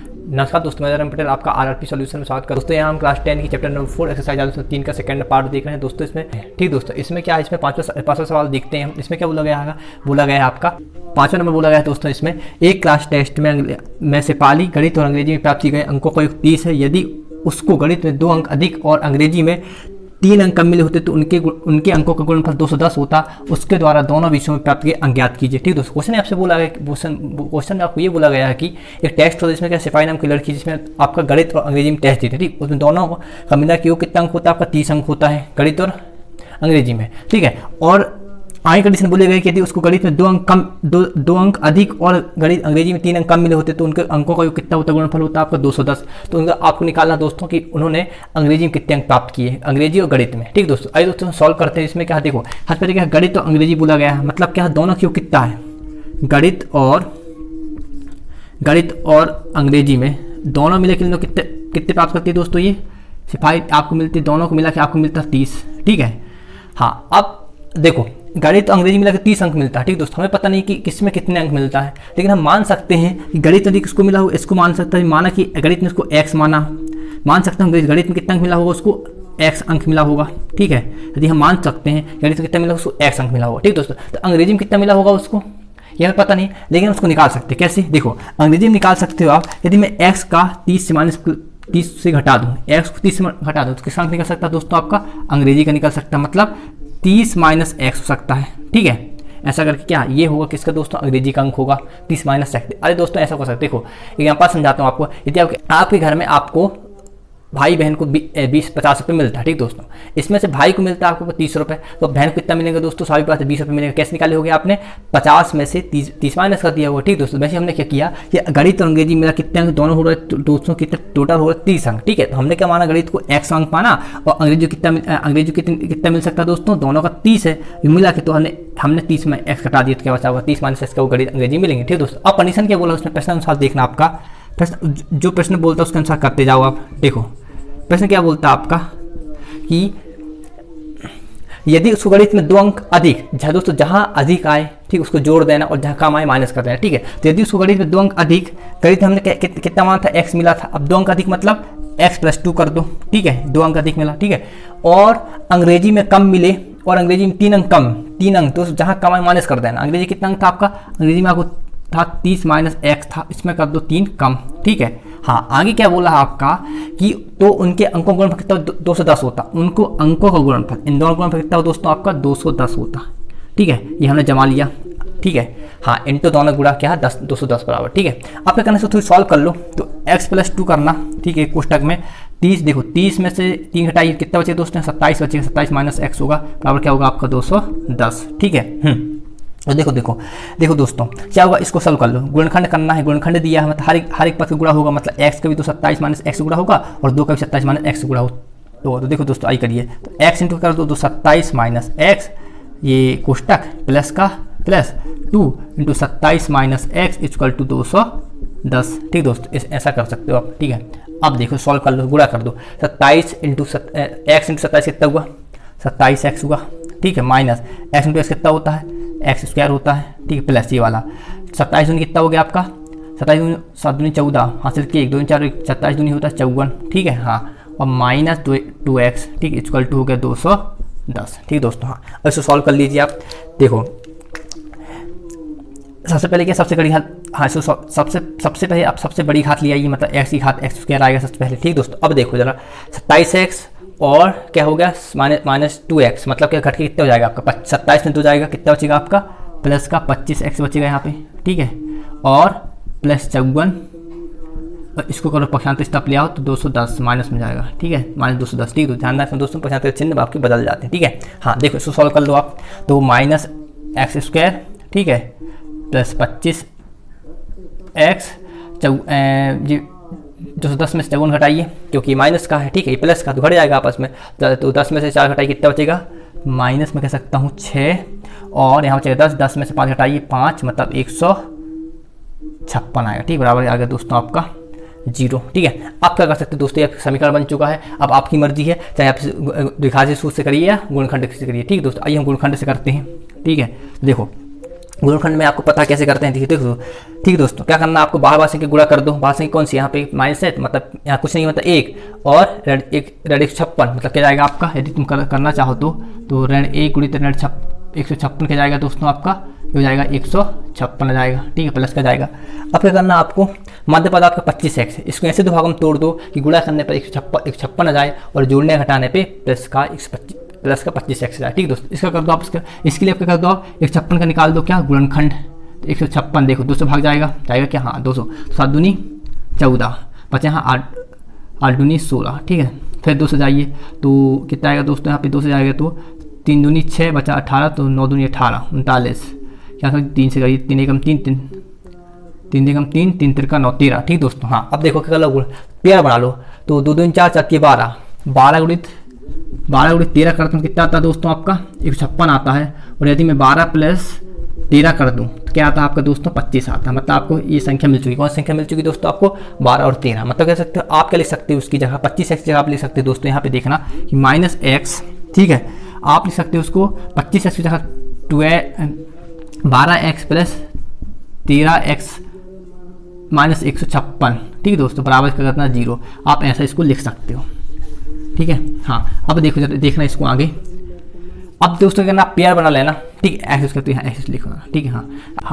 नमस्कार दोस्तों, मैं रमन पटेल आपका आरआरपी सॉल्यूशन में स्वागत करता हूं। दोस्तों यहाँ हम क्लास 10 की चैप्टर नंबर 4 एक्सरसाइज 3 का सेकंड पार्ट देख रहे हैं दोस्तों। इसमें ठीक दोस्तों, इसमें क्या है, इसमें पांचवा सवाल देखते हैं हम। इसमें क्या बोला गया है आपका 5वां नंबर बोला गया है दोस्तों। इसमें एक क्लास टेस्ट में सिपाही गणित और अंग्रेजी में प्राप्त किए गए अंकों का योग 30 है। यदि उसको गणित में 2 अंक अधिक और अंग्रेजी में 3 अंक कम मिले होते तो उनके अंकों का गुणनफल 210 होता। उसके द्वारा दोनों विषयों में प्राप्त किए अंक ज्ञात कीजिए। ठीक दोस्तों, क्वेश्चन आपसे बोला गया, क्वेश्चन में आपको ये बोला गया है कि एक टेस्ट होता है जिसमें क्या सिपाही नाम की लड़की, जिसमें आपका गणित और अंग्रेजी में टेस्ट देते हैं। ठीक, उसमें दोनों का मिला कि वो कितना अंक होता है, आपका 30 अंक होता है गणित और अंग्रेजी में। ठीक है, और आगे कंडीशन बोले गए कि यदि उसको गणित में 2 अंक अधिक और गणित अंग्रेजी में 3 अंक कम मिले होते तो उनके अंकों का कितना होता, गुणनफल होता है आपका 210। तो उनका आपको निकालना दोस्तों कि उन्होंने अंग्रेजी में कितने अंक प्राप्त किए, अंग्रेजी और गणित में। ठीक दोस्तों, आइए दोस्तों सॉल्व करते हैं। इसमें क्या देखो, हर पहले क्या गणित और अंग्रेजी बोला गया है, मतलब क्या दोनों की कितना है, गणित और अंग्रेजी में दोनों मिले के कितने प्राप्त करती है दोस्तों। ये सिपाही आपको मिलती, दोनों को मिला के आपको मिलता है 30। ठीक है, हाँ अब देखो गणित तो अंग्रेजी मिला के 30 अंक मिलता है। ठीक दोस्तों, हमें पता नहीं कि किसमें कितने अंक मिलता है, लेकिन हम मान सकते हैं कि गणित में किसको मिला हो, इसको मान सकते हैं। माना कि गणित में इसको x मान सकते हैं, गणित में कितना अंक मिला होगा, उसको x अंक मिला होगा। ठीक है, यदि हम मान सकते हैं गणित में कितना मिला उसको x अंक मिला होगा। ठीक दोस्तों, तो अंग्रेजी में कितना मिला होगा उसको ये हमें पता नहीं, लेकिन उसको निकाल सकते हैं। कैसे देखो, अंग्रेजी में निकाल सकते हो आप। यदि मैं x का 30 से घटा दूँ, x को 30 से घटा दूँ तो किसका अंक निकल सकता है दोस्तों, आपका अंग्रेजी का निकल सकता है, मतलब 30 माइनस x हो सकता है। ठीक है, ऐसा करके क्या ये होगा किसका दोस्तों, अंग्रेजी का अंक होगा 30 माइनस x। अरे दोस्तों ऐसा हो सकता है, देखो एग्जाम्पल समझाता हूँ आपको। यदि आपके घर में आपको भाई बहन को 20-50 रुपये मिलता है। ठीक दोस्तों, इसमें से भाई को मिलता है आपको 30 रुपये, तो बहन को कितना मिलेगा दोस्तों, स्वाभाविक बात है 20 रुपये मिलेगा। कैसे निकाले होगे आपने, 50 में से 30 माइनस कर दिया होगा। ठीक दोस्तों, वैसे हमने क्या किया, ये गणित और अंग्रेजी मेरा कितने अंक दोनों हो रहे हैं दोस्तों, कितने टोटल हो रहा है 30 अंक। ठीक है, तो हमने क्या माना, गणित को x अंक माना और अंग्रेजी कितना मिल सकता है दोस्तों, दोनों का 30 है, मिला के तो हमने 30 में x कटा दिया तो क्या बचा होगा, 30 माइनस x का वो गणित अंग्रेजी मिलेंगे। ठीक दोस्तों, अब कंडीशन क्या बोला उसमें, प्रश्न अनुसार देखना आपका प्रश्न, जो प्रश्न बोलता है उसके अनुसार करते जाओ आप। देखो प्रश्न क्या बोलता है आपका कि यदि उसको गणित में 2 अंक अधिक, जहाँ दोस्तों जहां अधिक आए ठीक उसको जोड़ देना और जहां कम आए माइनस कर देना। ठीक है, तो यदि उसको गणित में 2 अंक अधिक, गणित में हमने कितना माना था, x मिला था, अब 2 अंक अधिक मतलब x + 2 कर दो। ठीक है, 2 अंक अधिक मिला। ठीक है, और अंग्रेजी में कम मिले और अंग्रेजी में 3 अंक कम, 3 अंक तो जहाँ कम आए माइनस कर देना। अंग्रेजी कितना अंक था आपका, अंग्रेजी में आपको था 30 माइनस x था, इसमें कर दो 3 कम। ठीक है, हाँ आगे क्या बोला आपका कि तो उनके अंकों का गुणनफल कितना 210 होता, उनको अंकों का गुणनफल, इन दोनों का गुणनफल कितना दोस्तों आपका 210 होता। ठीक है, ये हमने जमा लिया। ठीक है, हाँ इनटू दोनों गुणा क्या है 210 बराबर। ठीक है, अब क्या करना है, थोड़ी सॉल्व कर लो। तो x + 2 करना। ठीक है, कोष्टक में 30, देखो 30 में से 3 घटाइए कितना बचे दोस्तों, 27 बचेगा, 27 माइनस x होगा बराबर क्या होगा आपका 210। ठीक है, तो देखो दोस्तों क्या होगा, इसको सॉल्व कर लो। गुणनखंड करना है, गुणनखंड दिया है, मतलब हर एक पद का गुणा होगा, मतलब x का भी तो 27 माइनस x गुणा होगा और 2 का भी 27 माइनस x गुणा हो। तो देखो दोस्तों आई करिए, तो x इंटू कर दो 27 माइनस x, ये कोष्टक प्लस का plus 2 into 27 minus x equal to 210। ठीक दोस्तों, ऐसा कर सकते हो आप। ठीक है, अब देखो सॉल्व कर लो, गुणा कर दो, 27 इंटू x इंटू 27 कितना हुआ, 27x हुआ। ठीक है, माइनस x इंटू x कितना होता है, x² होता है। ठीक है, प्लस ये वाला 27 दूनी कितना हो गया आपका, 27 दूनी 7 दूनी 14, हासिल किए 1 2 4 27 दूनी होता है 54। ठीक है, हाँ और माइनस 2x। ठीक इक्वल टू हो गया 210। ठीक दोस्तों, हाँ अब इसको सॉल्व कर लीजिए आप। देखो सबसे पहले क्या, सबसे बड़ी घात, हाँ इसको सबसे पहले आप सबसे बड़ी घात ले आइए, मतलब x की घात x² आएगा सबसे पहले। ठीक दोस्तों, अब देखो जरा 27x और क्या हो गया माइनस 2x, मतलब क्या घट के कितना हो जाएगा आपका 27 में 2 जाएगा, कितना बचेगा आपका प्लस का 25x बचेगा यहाँ पे। ठीक है, और प्लस 54, और इसको करो पक्षांतर स्टेप ले आओ तो 210 माइनस में जाएगा। ठीक है, माइनस 210। ठीक है, तो ध्यान रखना दोस्तों पक्षांतर चिन्ह आपके बदल जाते हैं। ठीक है, हाँ देखो इसको सॉल्व कर लो आप, तो माइनस x²। ठीक है, प्लस 25x, 210 में से 54 घटाइए क्योंकि माइनस का है। ठीक है, ये प्लस का तो घट जाएगा आपस में, तो 10 में से 4 घटाइए कितना बचेगा, माइनस में कह सकता हूँ 6, और यहाँ बचेगा 10 में से 5 घटाइए 5, मतलब 156 आएगा। ठीक, बराबर आ गया दोस्तों आपका 0। ठीक है, आप क्या कर सकते हैं दोस्तों, ये समीकरण बन चुका है। अब आपकी मर्जी है, चाहे आप द्विघात सूत्र से करिए या गुणनखंड से करिए। ठीक दोस्तों, आइए हम गुणनखंड से करते हैं। ठीक है, देखो गुणनखंड में आपको पता कैसे करते हैं, देखो ठीक है दोस्तों, क्या करना आपको बाहर बाहर संख्या गुणा कर दो। बाहर संख्या कौन सी, यहाँ पे माइनस है मतलब यहाँ कुछ नहीं मतलब 1 और ऋण 156 मतलब क्या जाएगा आपका, यदि तुम करना चाहो तो ऋण 1 गुणित ऋण 156 क्या जाएगा दोस्तों आपका, ये हो जाएगा 156 आ जाएगा, ठीक है, प्लस का जाएगा। अब क्या करना आपको, मध्य पद आपका 25x है, इसको ऐसे दो भाग में तोड़ दो कि गुणा करने पर 156 आ जाए और जोड़ने घटाने पे प्लस का 25x जाए, ठीक है दोस्तों। इसका कर दो आप, इसके लिए क्या कर दो आप, 156 का निकाल दो क्या गुणनखंड, तो 156 देखो 200 भाग जाएगा क्या, हाँ 200, 7 दूनी 14 बचे यहाँ 8 दूनी 16, ठीक है। फिर 2 से जाइए तो कितना आएगा दोस्तों, यहाँ पे 2 से जाएगा तो 3 दूनी 6 बचा 18, तो 9 दूनी 18 39, क्या 3 से करिए 3 एकम 3 3 एकम 3 3 तिरका 9 13, ठीक दोस्तों। हाँ अब देखो क्या कर लो, पेयर बना लो, तो 2 दूनी 4 4 के 12 12 गुणित 13 करता हूँ कितना आता है दोस्तों आपका 156 आता है, और यदि मैं 12 प्लस 13 कर दूँ तो क्या आता है आपका दोस्तों 25 आता है। मतलब आपको ये संख्या मिल चुकी, कौन सी संख्या मिल चुकी दोस्तों आपको, 12 और 13। मतलब कह सकते हो आप क्या लिख सकते हो उसकी जगह 25x जगह आप लिख सकते हो दोस्तों, यहाँ पे देखना कि -x, ठीक है, आप लिख सकते हो उसको 25x की जगह 12x प्लस 13x माइनस 156, ठीक है दोस्तों, बराबर का करना 0, आप ऐसा इसको लिख सकते हो, ठीक है। हाँ अब देखो देखना इसको आगे, अब दोस्तों क्या करना पेयर बना लेना, ठीक है, एक्सिस करते हैं एक्सिस लिखना, ठीक है। हाँ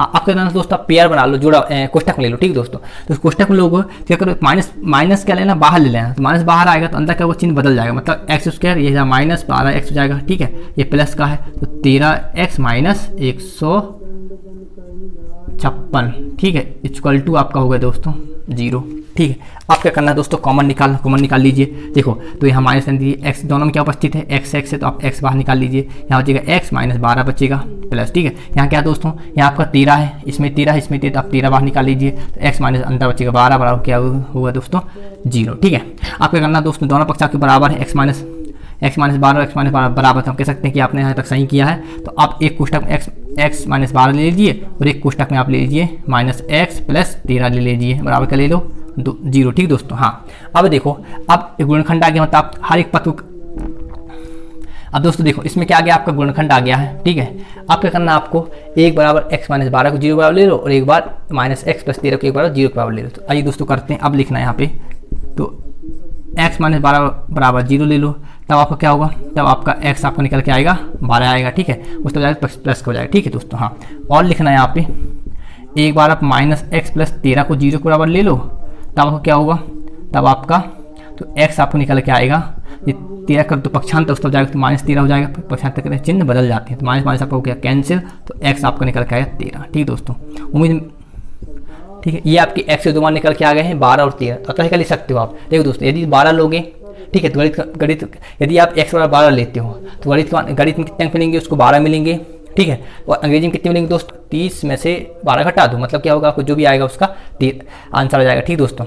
अब क्या करना दोस्तों, पेयर बना लो, जोड़ा कोष्टक में ले लो, ठीक है दोस्तों। तो उस कोष्टक में लोग क्या करो, माइनस क्या लेना, बाहर ले लेना, तो माइनस बाहर आएगा तो अंदर का वो चिन्ह बदल जाएगा, मतलब एक्स स्क्वायर ये माइनस 12x हो जाएगा, ठीक है, ये प्लस का है तो 13x माइनस 156, ठीक है, इक्वल टू आपका हो गया दोस्तों 0, ठीक है। आप क्या करना है दोस्तों, कॉमन निकाल लीजिए, देखो तो यहाँ माइनस दीजिए, x दोनों में क्या उपस्थित है, x है तो आप x बाहर निकाल लीजिए, यहाँ बचेगा x माइनस 12 बचेगा प्लस, ठीक है। यहाँ क्या दोस्तों, यहाँ आपका 13 है, इसमें 13 है, इसमें 13, तो आप 13 बाहर निकाल लीजिए, तो x माइनस अंदर बचेगा 12 बराबर क्या होगा दोस्तों 0, ठीक है। आप क्या करना दोस्तों, दोनों पक्ष आपके बराबर है, x माइनस 12 x माइनस 12 बराबर, तो हम कह सकते हैं कि आपने यहाँ तक सही किया है। तो आप एक कोष्टक में x माइनस 12 ले लीजिए और एक कोष्टक में आप ले लीजिए माइनस x प्लस 13 ले लीजिए, बराबर का ले लो 0, ठीक दोस्तों। हाँ अब देखो, अब गुणनखंड आ गया, मतलब आप हर एक पद को, अब दोस्तों देखो इसमें क्या आ गया आपका गुणनखंड आ गया है, ठीक है। अब क्या करना आपको, एक बराबर x माइनस 12 को 0 बराबर ले लो और एक बार माइनस x प्लस 13 को एक बार 0 के बराबर ले लो। तो आइए दोस्तों करते हैं, अब लिखना है यहाँ पे, तो x माइनस 12 बराबर 0 ले लो, तब आपका क्या होगा, तब आपका x आपको निकल के आएगा 12 आएगा, ठीक है, उस तब जाएगा प्लस का हो जाएगा, ठीक है दोस्तों। हाँ और लिखना है यहाँ पे, एक बार आप माइनस x प्लस 13 को 0 के बराबर ले लो, तब आपको क्या होगा, तब आपका तो x आपको निकल के आएगा, ये 13 कर तो पक्षांतर उस तब जाएगा तो माइनस 13 हो जाएगा, पक्षांतर के चिन्ह बदल जाते हैं, तो माइनस माइनस आपका हो गया कैंसिल, तो x आपका निकल के आएगा 13, ठीक दोस्तों। उम्मीद, ठीक है, ये आपकी x से 2 मान निकल के आ गए हैं 12 और 13, तो अतः क्या लिख सकते हो आप, देखो दोस्तों यदि 12 लोगे, ठीक है, तो गणित यदि आप x बराबर 12 लेते हो तो गणित में कितने अंक मिलेंगे, उसको 12 मिलेंगे, ठीक है, और अंग्रेजी में कितने मिलेंगे दोस्तों, 30 में से 12 घटा दो, मतलब क्या होगा आपको जो भी आएगा उसका आंसर आ जाएगा, ठीक दोस्तों।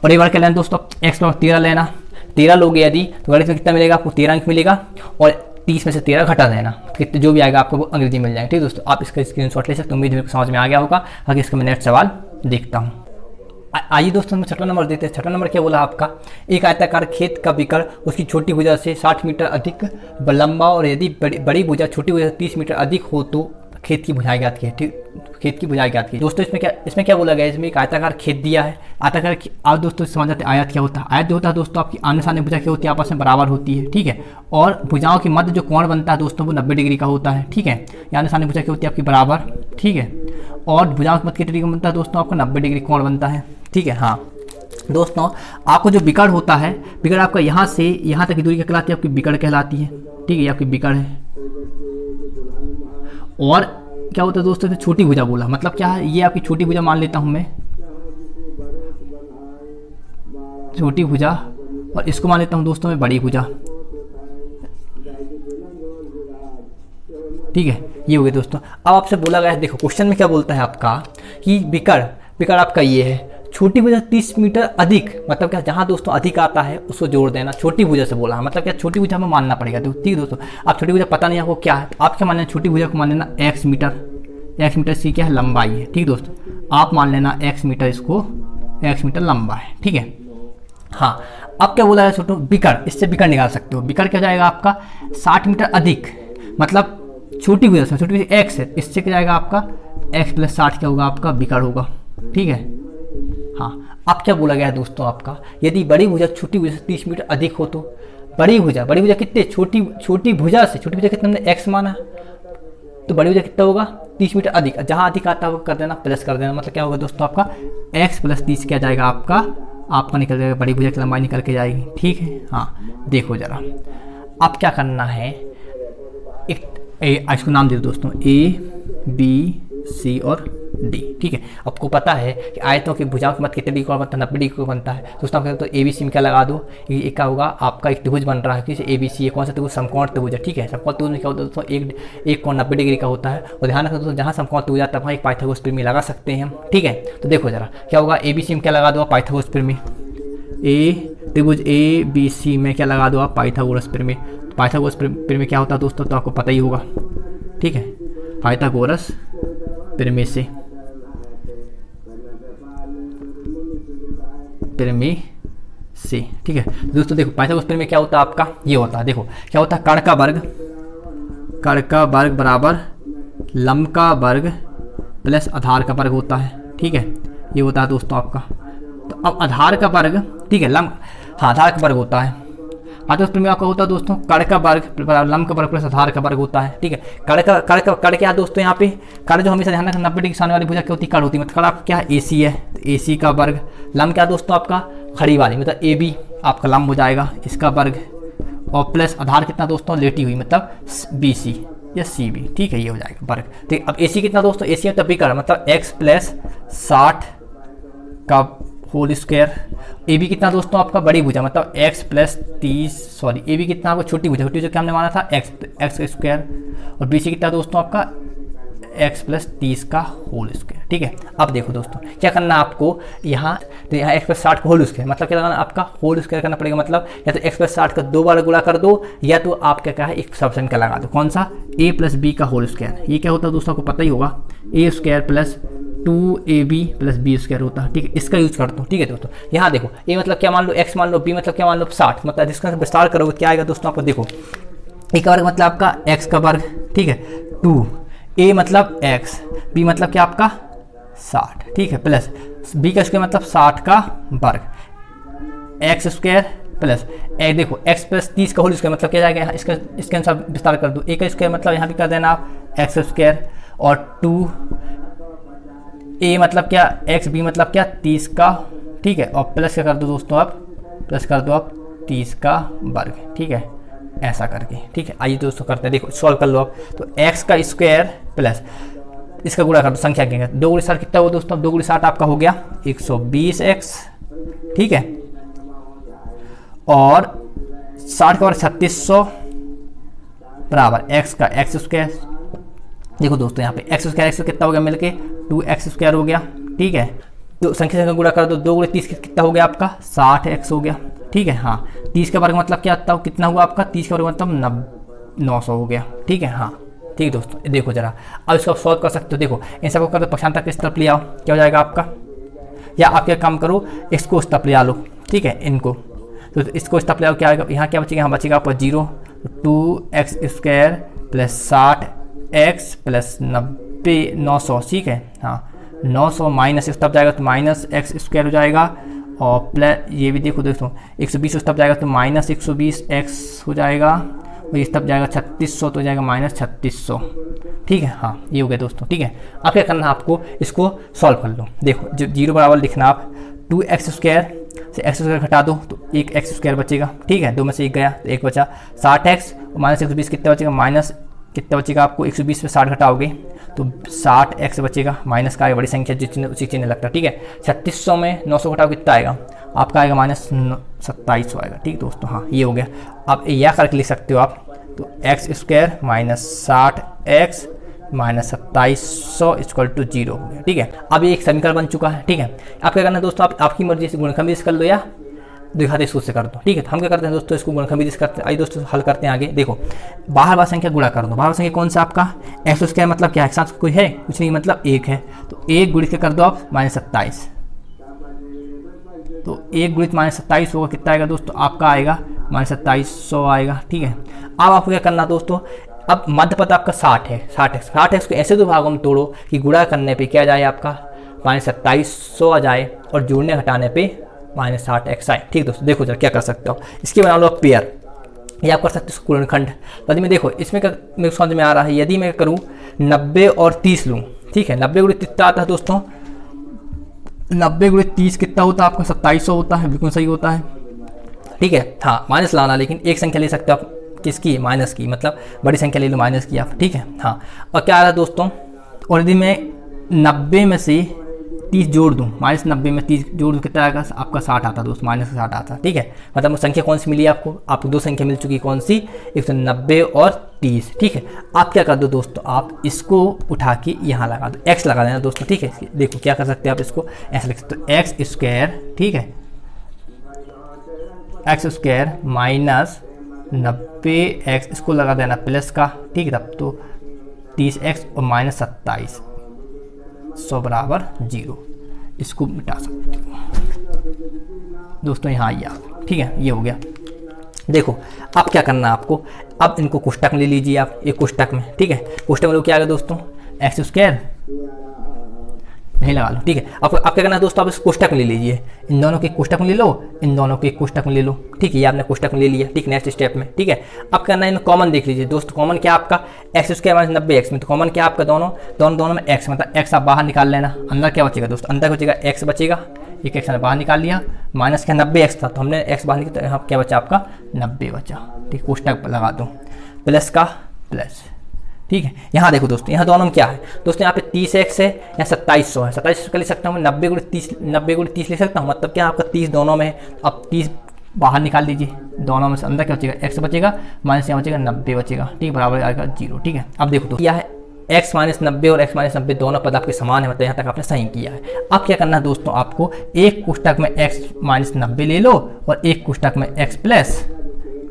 और एक बार क्या लेना दोस्तों, x बराबर 13 लेना, 13 लोगे यदि तो गणित में कितना मिलेगा आपको, 13 अंक मिलेगा, और 30 में से 13 घटा देना, कितने जो भी आएगा आपको वो अंग्रेजी मिल जाएगा, ठीक दोस्तों। आप इसका स्क्रीनशॉट ले सकते हो, उम्मीद मेरे को समझ में आ गया होगा। आगे इसका मैं नेक्स्ट सवाल देखता हूँ। आइए दोस्तों हम 6वां नंबर देते हैं। 6वां नंबर क्या बोला आपका, एक आयताकार खेत का विकर्ण उसकी छोटी भुजा से 60 मीटर अधिक लंबा और यदि बड़ी भुजा छोटी भुजा से 30 मीटर अधिक हो तो खेत की भुजाएं ज्ञात की है, ठीक, खेत की भुजाएं ज्ञात की दोस्तों। इसमें क्या बोला गया है, इसमें एक आयताकार खेत दिया है, आयताकार आप दोस्तों समझ जाते हैं आयत क्या होता है। आयत जो होता है दोस्तों आपकी आने सामने भुजा क्या होती है, आपस में बराबर होती है, ठीक है, और भुजाओं के मध्य जो कोण बनता है दोस्तों वो 90 डिग्री का होता है, ठीक है, आने सामने भुजा क्या होती है आपकी बराबर, ठीक है, और भुजाओं के मध्य कितने डिग्री बनता है दोस्तों आपका 90 डिग्री कोण बनता है, ठीक है। हाँ दोस्तों आपको जो विकर्ण होता है, विकर्ण आपका यहाँ से यहाँ तक की दूरी कहलाती है, आपकी विकर्ण कहलाती है, ठीक है, ये आपकी विकर्ण है। और क्या होता है दोस्तों, छोटी भुजा बोला, मतलब क्या है, ये आपकी छोटी भुजा मान लेता हूं मैं, छोटी भुजा, और इसको मान लेता हूं दोस्तों मैं बड़ी भुजा, ठीक है, ये हो गया दोस्तों। अब आपसे बोला गया है, देखो क्वेश्चन में क्या बोलता है आपका कि विकर्ण आपका ये है, छोटी भुजा 30 मीटर अधिक, मतलब क्या, जहां दोस्तों अधिक आता है उसको जोड़ देना, छोटी भुजा से बोला, मतलब क्या छोटी भुजा में मानना पड़ेगा, तो ठीक दोस्तों। आप छोटी भुजा पता नहीं आपको क्या है, आप क्या मान लेना, छोटी भुजा को मान लेना x मीटर सी क्या है, लंबाई है, ठीक दोस्तों, आप मान लेना x मीटर, इसको x मीटर लंबा है, ठीक है। हाँ अब क्या बोला है छोटो, विकर्ण, इससे विकर्ण निकाल सकते हो, विकर्ण क्या हो जाएगा आपका 60 मीटर अधिक, मतलब छोटी भुजा से, छोटी भुजा एक्स है, इससे क्या जाएगा आपका एक्स प्लस 60 क्या होगा आपका विकर्ण होगा, ठीक है। हाँ, अब क्या बोला गया है दोस्तों आपका, यदि बड़ी भुजा छोटी भुजा से 30 मीटर अधिक हो तो बड़ी भुजा कितने, छोटी भुजा कितना हमने एक्स माना, तो बड़ी भुजा कितना होगा 30 मीटर अधिक, जहाँ अधिक आता है वो कर देना प्लस कर देना, मतलब क्या होगा दोस्तों आपका x प्लस 30 क्या जाएगा आपका निकल जाएगा, बड़ी भुजा की लंबाई निकल के जाएगी, ठीक है। हाँ देखो जरा, अब क्या करना है, इसको नाम दे दो दोस्तों A B C और D, ठीक है। आपको पता है कि आयतों की भुजाओं की मत कितने डिग्री कोण बनता है, 90 डिग्री बनता है। दोस्तों आप तो ABC में क्या लगा दो, ये क्या होगा आपका एक त्रिभुज बन रहा है, किसी ABC, ये कौन सा त्रिभुज, समकोण त्रिभुज है, ठीक है। समकोण त्रिभुज में क्या होता है दोस्तों, एक कोण 90 डिग्री का होता है, और ध्यान रखो दोस्तों जहाँ समकोण त्रिभुज आता है वहाँ एक पाइथागोरस प्रमेय लगा सकते हैं हम, ठीक है। तो देखो जरा क्या होगा, ABC में क्या लगा दो आप, पाइथागोरस प्रमेय, त्रिभुज ABC में क्या लगा दो आप, पाइथागोरस प्रमेय। पाइथागोरस प्रमेय क्या होता है दोस्तों, तो आपको पता ही होगा, ठीक है, पाइथागोरस प्रमेय से, ठीक है। दोस्तों देखो पाइथागोरस प्रमेय क्या होता है आपका, ये होता है, देखो क्या होता है, कर्ण का वर्ग बराबर लंब का वर्ग प्लस आधार का वर्ग होता है, ठीक है। ये होता है दोस्तों आपका, तो अब आधार का वर्ग, ठीक है, आधार का वर्ग होता है। पाइथागोरस प्रमेय आपका होता है दोस्तों, कर्ण का वर्ग बराबर लंब का वर्ग प्लस आधार का वर्ग होता है, ठीक है। कर्ण क्या है दोस्तों, यहाँ पे कर्ण जो हमेशा ध्यान रखना, 90 डिग्री सामने वाली भुजा क्या होती है, कर्ण होती है, मतलब कर्ण आपका क्या है, AC है, तो AC का वर्ग, लंब क्या दोस्तों आपका खड़ी वाली, मतलब AB आपका लंब हो जाएगा, इसका वर्ग, और प्लस आधार कितना दोस्तों, लेटी हुई, मतलब BC या CB, ठीक है, ये हो जाएगा वर्ग। तो अब AC कितना दोस्तों, AC है तब भी कर्ण, मतलब x प्लस 60 का होल स्क्वायर। AB कितना दोस्तों आपका बड़ी भुजा, मतलब x प्लस 30, सॉरी AB कितना आपको छोटी भुजा क्या हमने माना था x स्क्वायर, और BC कितना दोस्तों आपका x प्लस 30 का होल स्क्वायर, ठीक है। अब देखो दोस्तों क्या करना आपको, यहाँ तो यहाँ x प्लस 60 का होल स्क्वायर, मतलब क्या करना आपका होल स्क्वायर करना पड़ेगा, मतलब या तो x प्लस 60 का 2 बार गुणा कर दो, या तो आप क्या है एक सब्सम का लगा दो, कौन सा, a प्लस b का होल स्क्वायर। ये क्या होता है दोस्तों आपको पता ही होगा, a square plus 2ab plus b square होता है, ठीक है। इसका यूज करता हूँ, ठीक है दोस्तों। यहाँ देखो a मतलब क्या मान लो x मान लो, b मतलब क्या मान लो 60, मतलब जिसका विस्तार करोगे क्या आएगा दोस्तों आपको, देखो a का वर्ग मतलब आपका x का वर्ग, ठीक है, 2, a मतलब x, b मतलब क्या आपका 60, ठीक है, प्लस b का स्क्वायर मतलब 60 का वर्ग, x स्क्वायर प्लस देखो x प्लस 30 का होल स्क्वायर मतलब क्या जाएगा, इसके अनुसार विस्तार कर दो, a का स्क्वायर मतलब यहाँ भी कर देना आप x स्क्वायर, और 2 a मतलब क्या x, b मतलब क्या 30 का, ठीक है, और प्लस क्या कर दो दोस्तों आप, प्लस कर दो आप 30 का वर्ग, ठीक है, ऐसा करके, ठीक है। आइए दोस्तों करते हैं, देखो सॉल्व कर लो आप, तो x का स्क्वायर प्लस इसका गुणा कर दो, संख्या के 2 गुणे 60 कितना हुआ दोस्तों, 2 गुणे 60 आपका हो गया 120x, ठीक है, और 60 का वर्ग 3600 बराबर x का x स्क्वायर। देखो दोस्तों यहाँ पे x स्क्वायर कितना हो गया मिलके 2x स्क्वायर हो गया, ठीक है। तो संख्या गुणा कर दो, 2 गुणे 30 कितना हो गया आपका 60x हो गया, ठीक है। हाँ 30 का वर्ग मतलब क्या था, कितना हुआ आपका 30 का वर्ग मतलब 900 हो गया, ठीक है। हाँ ठीक है दोस्तों, देखो जरा अब इसको आप सॉल्व कर सकते हो, देखो इन सबको कर दो पक्षांतर किस तरफ ले आओ, क्या हो जाएगा आपका, या आप क्या काम करो इसको उस तरफ ले आ लो, ठीक है, इनको तो इसको इस तरफ ले आओ, क्या आएगा यहाँ क्या बचेगा, यहाँ बचेगा आपका 0, 2x square plus 60x plus 900, ठीक है। हाँ 900 माइनस इस तरफ जाएगा तो माइनस x स्क्वायर हो जाएगा, और प्लस ये भी देखो दोस्तों 120 उस तरफ जाएगा तो माइनस 120x हो जाएगा, और इस तरफ जाएगा 3600 तो हो जाएगा माइनस 3600, ठीक है। हाँ ये हो गया दोस्तों, ठीक है। अब क्या करना है आपको, इसको सॉल्व कर लो, देखो जो 0 बराबर लिखना आप 2x स्क्वायर से x स्क्वायर घटा दो तो एक x स्क्वायर बचेगा, ठीक है, 2 में से 1 गया तो 1 बचा, 60x और माइनस 120 कितना बचेगा, माइनस कितना बचेगा आपको 120 में 60 घटाओगे तो 60x बचेगा, माइनस का आएगा बड़ी संख्या जो चिन्ह उसी चिन्ह लगता है, ठीक है। 3600 में 900 घटाओ कितना आएगा आपका, आएगा माइनस 2700 आएगा, ठीक दोस्तों। हाँ ये हो गया, अब यह करके लिख सकते हो आप, तो x square minus 60x minus 2700 equal to 0 हो गया, ठीक है। अब ये एक समीकरण बन चुका है, ठीक है। आप क्या करना है दोस्तों, आप आपकी मर्जी से गुणनखंड भी कर लो या द्विघात सूत्र से कर दो, ठीक है। तो हम क्या करते हैं दोस्तों, इसको गुणनखंड भी करते हैं। आइए दोस्तों हल करते हैं आगे, देखो बाहर वाला संख्या गुणा कर दो, बाहर संख्या कौन सा आपका x स्क्वायर मतलब क्या है, साथ कोई है कुछ नहीं, मतलब 1 है, तो 1 गुणित के कर दो आप माइनस 27, तो 1 गुणित माइनस 27 होगा कितना आएगा दोस्तों, आपका आएगा माइनस 2700 आएगा, ठीक है। अब आपको क्या करना दोस्तों, अब मध्य पद आपका 60 है, 60x को ऐसे दो भागों में तोड़ो कि गुणा करने पे क्या आ जाए आपका -2700 आ जाए और जोड़ने घटाने पे -60x आए। ठीक दोस्तों, देखो जरा क्या कर सकते हो, इसके बना लो पेयर, ये आप कर सकते हो गुणनखंड। यदि मैं देखो इसमें मेरे समझ में आ रहा है, यदि मैं करूँ 90 और 30 लूँ, ठीक है, 90 × 30 आता है दोस्तों, 90 × 30 कितना होता है आपका 2700 होता है, बिल्कुल सही होता है। ठीक है, हाँ माइनस लाना, लेकिन एक संख्या ले सकते हो आप किसकी, माइनस की, मतलब बड़ी संख्या ले लो माइनस की आप। ठीक है, हाँ, और क्या आ रहा है दोस्तों, और यदि मैं 90 में से 30 जोड़ दूँ, -90 में 30 जोड़ दूँ, कितना आएगा आपका 60 आता दोस्त, -60 आता। ठीक है, मतलब संख्या कौन सी मिली आपको दो संख्या मिल चुकी, कौन सी, 190 और 30। ठीक है, आप क्या कर दो दोस्तों, आप इसको उठा के यहाँ लगा दो, x लगा देना दोस्तों। ठीक है, देखो क्या कर सकते हैं आप, इसको ऐसे लिख सकते हो, x², ठीक है, x² माइनस 90x, इसको लगा देना प्लस का। ठीक है, तब तो 30x और -27 100 बराबर 0, इसको मिटा सकते हो दोस्तों। यहाँ आइए आप, ठीक है, ये हो गया। देखो अब क्या करना है आपको, अब इनको कोष्टक में ले लीजिए आप, एक कोष्टक में। ठीक है, कोष्टक में क्या आ गया दोस्तों, x² यहीं लगा लो। ठीक है, अब क्या करना है दोस्तों, आप इस कोष्टक में ले लीजिए, इन दोनों के कोष्टक में ले लो, इन दोनों के कोष्टक में ले लो। ठीक है, ये आपने कोष्टक में ले लिया। ठीक, नेक्स्ट स्टेप में। ठीक है, अब करना है इन्हें कॉमन देख लीजिए दोस्तों, कॉमन क्या आपका x² - 90x में, तो कॉमन क्या आपका दोनों में x, मतलब x आप बाहर निकाल लेना, अंदर क्या बचेगा दोस्तों, अंदर बचेगा x बचेगा, एक x बाहर निकाल लिया, माइनस क्या 90x था, तो हमने x बाहर निकाला, यहाँ क्या बचा आपका 90 बचा। ठीक, कोष्टक लगा दो, प्लस का प्लस। ठीक है, यहाँ देखो दोस्तों, यहाँ दोनों में क्या है दोस्तों, यहाँ पे 30x है, यहाँ 2700 है, 2700 का ले सकता हूँ मैं, 90 × 30 ले सकता हूँ, मतलब क्या आपका 30 दोनों में है। अब 30 बाहर निकाल दीजिए, दोनों में से अंदर क्या बचेगा, x बचेगा, माइनस यहाँ बचेगा 90 बचेगा। ठीक, बराबर आएगा 0। ठीक है, अब देखो तो क्या है, x - 90 और x - 90 दोनों पद आपके समान है, मतलब यहाँ तक आपने सही किया है। अब क्या करना है दोस्तों, आपको एक कोष्टक में x - 90 ले लो और एक कोष्टक में x प्लस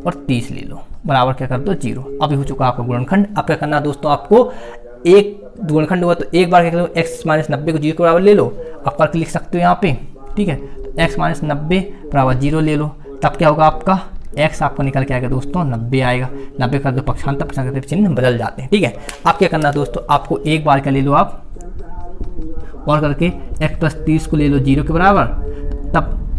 और 30 ले लो, बराबर क्या कर दो 0। अभी हो चुका आपका गुणनखंड। अब क्या करना है दोस्तों, आपको एक गुणनखंड हुआ तो एक बार क्या करो, x - 90 को 0 के बराबर ले लो, आप करके लिख सकते हो यहाँ पे। ठीक है, तो x - 90 बराबर 0 ले लो, तब क्या होगा आपका x आपको निकल के आएगा दोस्तों 90 आएगा। 90 कर दो पक्षांतर, पक्षांतर चिन्ह बदल जाते हैं। ठीक है, आप क्या करना है दोस्तों, आपको एक बार क्या ले लो आप, और करके x + 30 को ले लो 0 के बराबर,